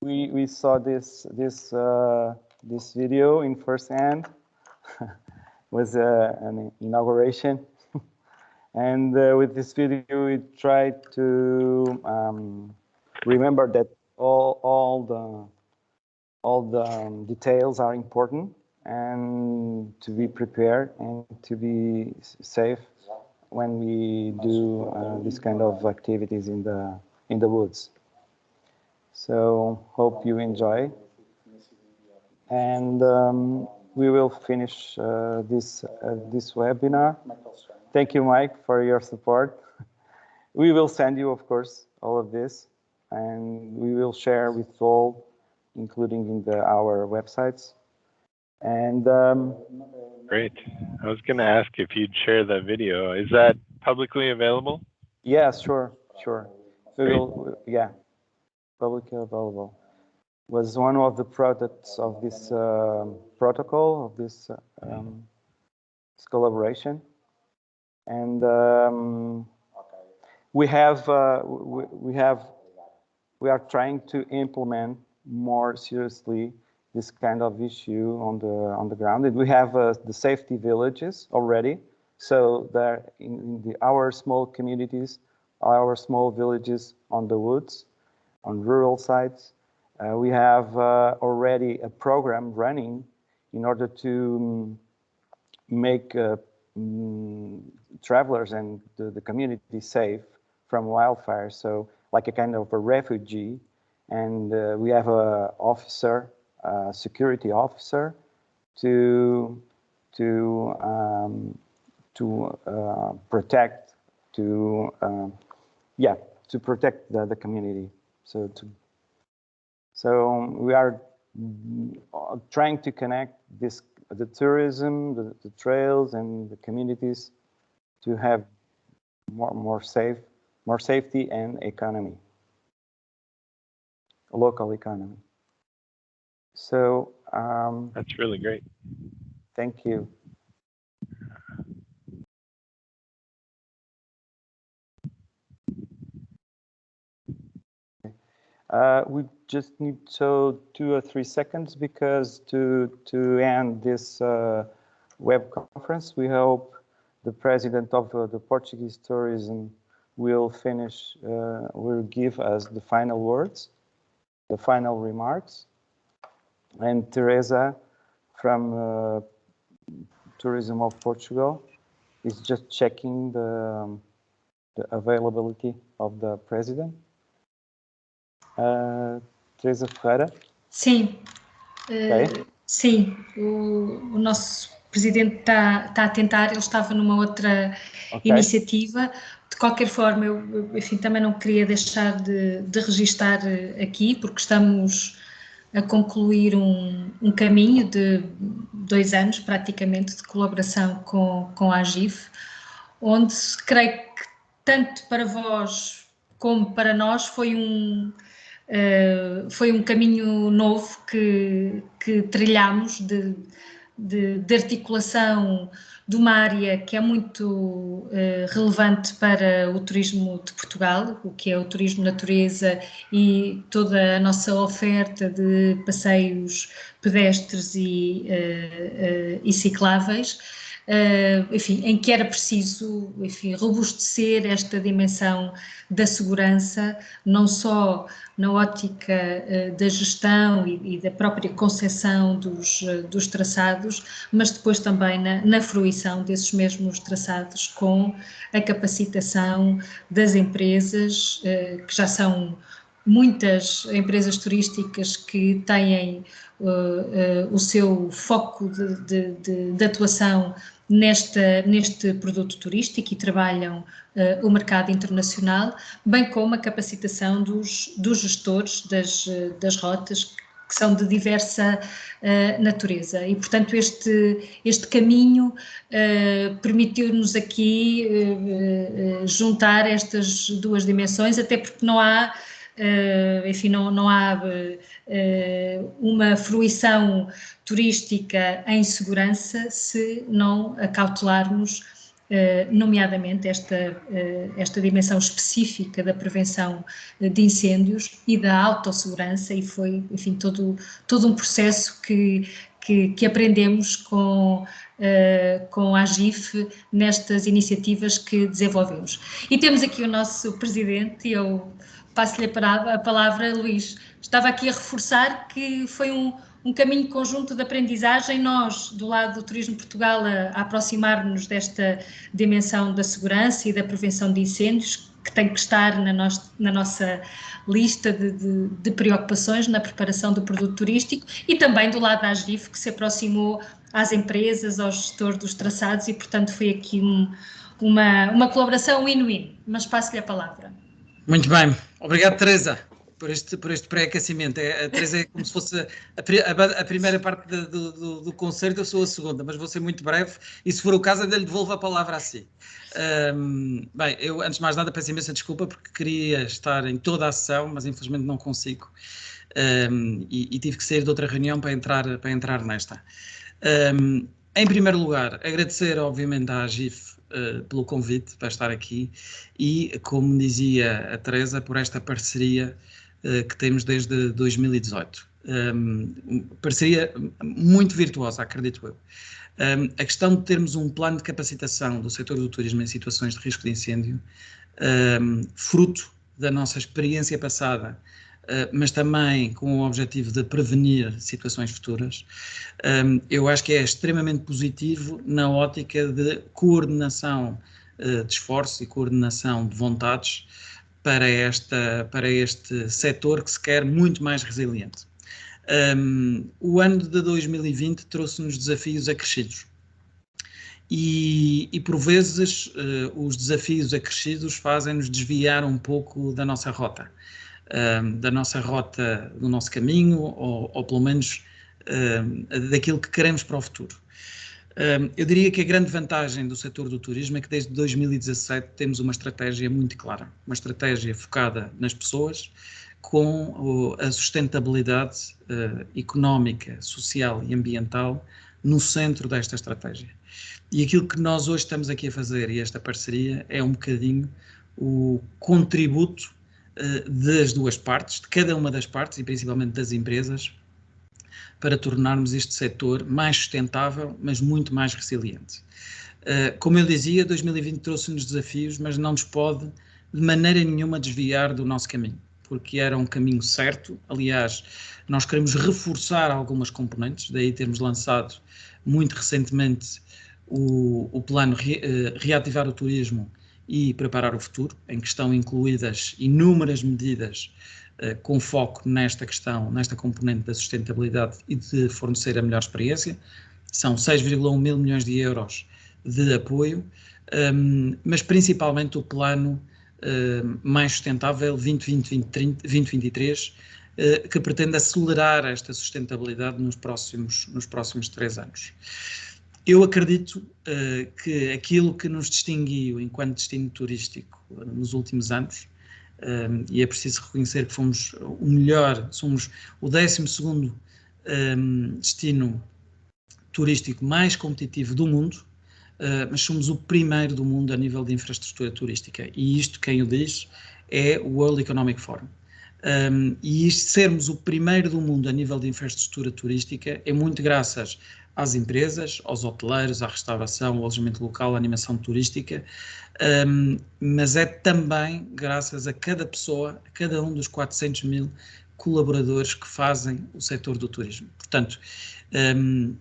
we saw this video in first hand. Was an inauguration, and with this video we tried to remember that all the details are important, and to be prepared and to be safe when we do this kind of activities in the woods. So hope you enjoy, and we will finish this webinar. Thank you, Mike, for your support. We will send you, of course, all of this, and we will share with all, including in our websites. And great. I was going to ask if you'd share that video. Is that publicly available? Yeah, sure. We will, yeah, publicly available. Was one of the products of this protocol, of this collaboration, and we are trying to implement more seriously this kind of issue on the ground. And we have the safety villages already, so there in our small communities, our small villages on the woods, on rural sites. We have already a program running in order to make travelers and the community safe from wildfire. So like a kind of a refugee, and we have a officer, security officer, to protect, to protect the community. So we are trying to connect the tourism, the trails, and the communities to have more safety and economy, a local economy. So that's really great. Thank you. We just need 2 or 3 seconds, because to end this web conference, we hope the president of the Portuguese tourism will give us the final words, the final remarks, and Teresa from Tourism of Portugal is just checking the availability of the president. Teresa Ferreira? Sim. Okay. Sim, o nosso presidente está a tentar, ele estava numa outra iniciativa. De qualquer forma, eu enfim, também não queria deixar de registar aqui, porque estamos a concluir um caminho de 2 anos, praticamente, de colaboração com a AGIF, onde creio que tanto para vós como para nós foi um caminho novo que trilhamos de articulação de uma área que é muito relevante para o turismo de Portugal, o que é o turismo natureza e toda a nossa oferta de passeios pedestres e cicláveis, enfim, em que era preciso, enfim, robustecer esta dimensão da segurança, não só na ótica da gestão e da própria concepção dos traçados, mas depois também na fruição desses mesmos traçados, com a capacitação das empresas, que já são muitas empresas turísticas que têm o seu foco de atuação neste produto turístico e trabalham o mercado internacional, bem como a capacitação dos gestores das rotas, que são de diversa natureza. E, portanto, este caminho permitiu-nos aqui juntar estas 2 dimensões, até porque não há, enfim, não há uma fruição turística em segurança se não acautelarmos nomeadamente esta dimensão específica da prevenção de incêndios e da autossegurança, e foi, enfim, todo um processo que aprendemos com a AGIF nestas iniciativas que desenvolvemos. E temos aqui o nosso presidente, e eu passo-lhe a palavra, Luís. Estava aqui a reforçar que foi um caminho conjunto de aprendizagem, nós, do lado do Turismo Portugal, a aproximar-nos desta dimensão da segurança e da prevenção de incêndios, que tem que estar na nossa lista de preocupações na preparação do produto turístico, e também do lado da AGIF, que se aproximou às empresas, ao gestor dos traçados, e, portanto, foi aqui uma colaboração win-win. Mas passo-lhe a palavra. Muito bem. Obrigado, Teresa, por este pré-aquecimento. A Teresa é como se fosse a primeira parte do concerto, eu sou a segunda, mas vou ser muito breve, e se for o caso, ainda lhe devolvo a palavra a si. Bem, eu, antes de mais nada, peço imensa desculpa, porque queria estar em toda a sessão, mas infelizmente não consigo, e tive que sair de outra reunião para entrar nesta. Em primeiro lugar, agradecer, obviamente, à AGIF pelo convite para estar aqui e, como dizia a Teresa, por esta parceria que temos desde 2018. Parceria muito virtuosa, acredito eu. A questão de termos um plano de capacitação do setor do turismo em situações de risco de incêndio, fruto da nossa experiência passada, mas também com o objetivo de prevenir situações futuras, eu acho que é extremamente positivo na ótica de coordenação de esforços e coordenação de vontades para este setor que se quer muito mais resiliente. O ano de 2020 trouxe-nos desafios acrescidos e por vezes os desafios acrescidos fazem-nos desviar um pouco da nossa rota. Do nosso caminho, ou pelo menos daquilo que queremos para o futuro. Eu diria que a grande vantagem do setor do turismo é que desde 2017 temos uma estratégia muito clara, uma estratégia focada nas pessoas, com a sustentabilidade económica, social e ambiental no centro desta estratégia. E aquilo que nós hoje estamos aqui a fazer, e esta parceria, é um bocadinho o contributo das duas partes, de cada uma das partes, e principalmente das empresas, para tornarmos este setor mais sustentável, mas muito mais resiliente. Como eu dizia, 2020 trouxe-nos desafios, mas não nos pode de maneira nenhuma desviar do nosso caminho, porque era um caminho certo. Aliás, nós queremos reforçar algumas componentes, daí termos lançado muito recentemente o plano Reativar o Turismo e Preparar o Futuro, em que estão incluídas inúmeras medidas com foco nesta questão, nesta componente da sustentabilidade e de fornecer a melhor experiência. São 6,1 mil milhões de euros de apoio, mas principalmente o plano mais sustentável 2020-2023, que pretende acelerar esta sustentabilidade nos próximos 3 anos. Eu acredito que aquilo que nos distinguiu enquanto destino turístico nos últimos anos, e é preciso reconhecer que fomos o melhor, somos o 12º destino turístico mais competitivo do mundo, mas somos o primeiro do mundo a nível de infraestrutura turística, e isto quem o diz é o World Economic Forum. E isto, sermos o primeiro do mundo a nível de infraestrutura turística, é muito graças às empresas, aos hoteleiros, à restauração, ao alojamento local, à animação turística, mas é também graças a cada pessoa, a cada um dos 400 mil colaboradores que fazem o setor do turismo. Portanto,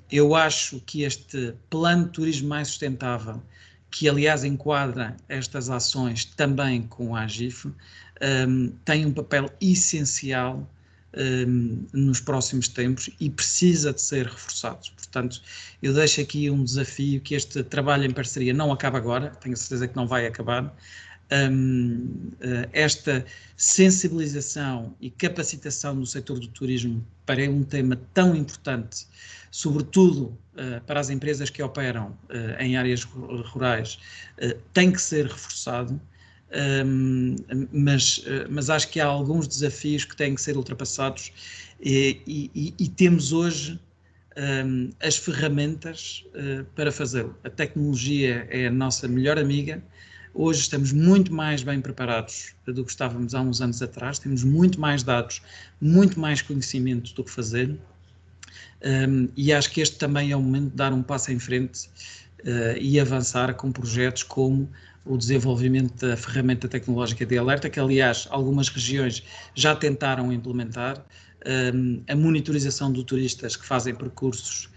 eu acho que este plano de turismo mais sustentável, que aliás enquadra estas ações também com a AGIF, tem um papel essencial nos próximos tempos e precisa de ser reforçado. Portanto, eu deixo aqui um desafio, que este trabalho em parceria não acaba agora, tenho a certeza que não vai acabar. Esta sensibilização e capacitação do setor do turismo para um tema tão importante, sobretudo para as empresas que operam em áreas rurais, tem que ser reforçado. Mas acho que há alguns desafios que têm que ser ultrapassados e temos hoje as ferramentas para fazê-lo. A tecnologia é a nossa melhor amiga. Hoje estamos muito mais bem preparados do que estávamos há uns anos atrás, temos muito mais dados, muito mais conhecimento do que fazer, e acho que este também é o momento de dar um passo em frente e avançar com projetos como o desenvolvimento da ferramenta tecnológica de alerta, que aliás algumas regiões já tentaram implementar, a monitorização de turistas que fazem percursos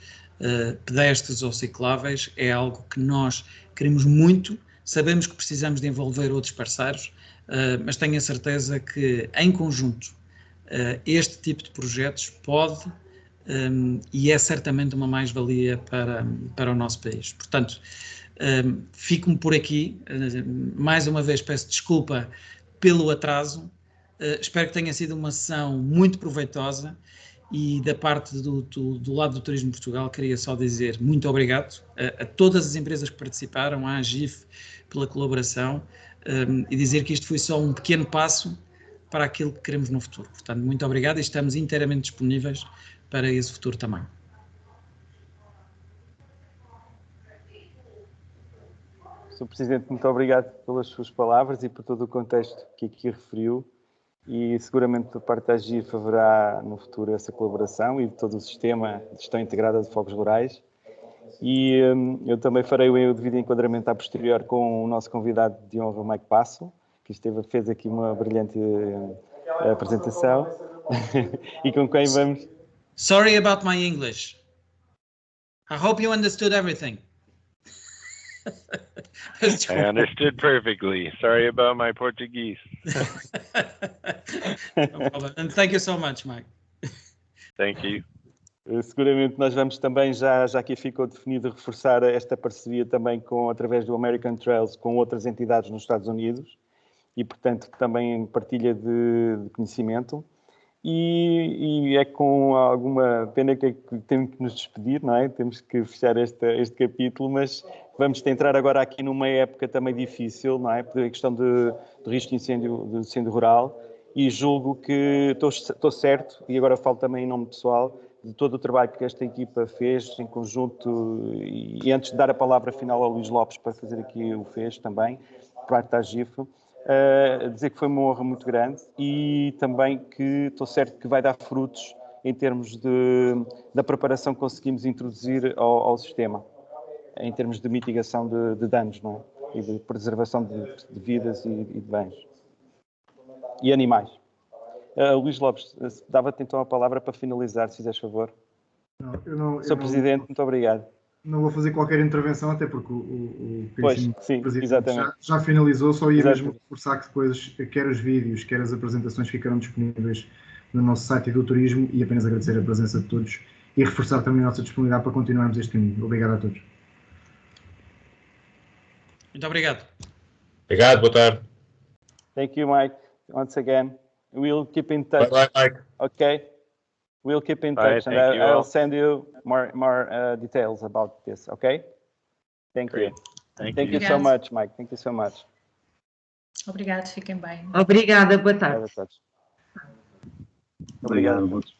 pedestres ou cicláveis é algo que nós queremos muito. Sabemos que precisamos de envolver outros parceiros, mas tenho a certeza que, em conjunto, este tipo de projetos pode e é certamente uma mais-valia para o nosso país. Portanto, fico-me por aqui. Mais uma vez peço desculpa pelo atraso. Espero que tenha sido uma sessão muito proveitosa e da parte do lado do Turismo de Portugal queria só dizer muito obrigado a todas as empresas que participaram, à AGIF pela colaboração e dizer que isto foi só um pequeno passo para aquilo que queremos no futuro. Portanto, muito obrigado e estamos inteiramente disponíveis para esse futuro também. Sr. Presidente, muito obrigado pelas suas palavras e por todo o contexto que aqui referiu. E seguramente da parte da AGIF haverá no futuro essa colaboração e de todo o sistema de gestão integrada de fogos rurais. E eu também farei o devido enquadramento a posterior com o nosso convidado de honra, o Mike Passo, que fez aqui uma brilhante apresentação e com quem vamos... Sorry about my English. I hope you understood everything. I understood perfectly. Sorry about my Portuguese. No problem. And thank you so much, Mike. Thank you. Seguramente nós vamos também, já aqui ficou definido, reforçar esta parceria também através do American Trails com outras entidades nos Estados Unidos e, portanto, também partilha de conhecimento. E é com alguma pena que temos que nos despedir, não é? Temos que fechar este capítulo, mas vamos entrar agora aqui numa época também difícil, não é? Por a questão de risco de incêndio rural, e julgo que estou certo, e agora falo também em nome pessoal, de todo o trabalho que esta equipa fez em conjunto, e antes de dar a palavra final ao Luís Lopes para fazer aqui o fez também, por parte da AGIF, dizer que foi uma honra muito grande e também que estou certo que vai dar frutos em termos da preparação que conseguimos introduzir ao sistema, em termos de mitigação de danos, não é? E de preservação de vidas e de bens. E animais. Luís Lopes, dava-te então a palavra para finalizar, se fizeres favor. Sr. Presidente, muito obrigado. Não vou fazer qualquer intervenção, até porque o Presidente já finalizou, só ia mesmo reforçar que depois quer os vídeos, quer as apresentações ficarão disponíveis no nosso site do turismo, e apenas agradecer a presença de todos e reforçar também a nossa disponibilidade para continuarmos este caminho. Obrigado a todos. Muito obrigado. Obrigado, boa tarde. Thank you, Mike, once again. We'll keep in touch. Bye, Mike. Okay. We'll keep in Bye, touch, and thank you I'll all. send you more details about this. Okay. Thank Great. you. Thank you so much, Mike. Thank you so much. Obrigado, fiquem bem. Obrigada, boa tarde. Obrigado a todos.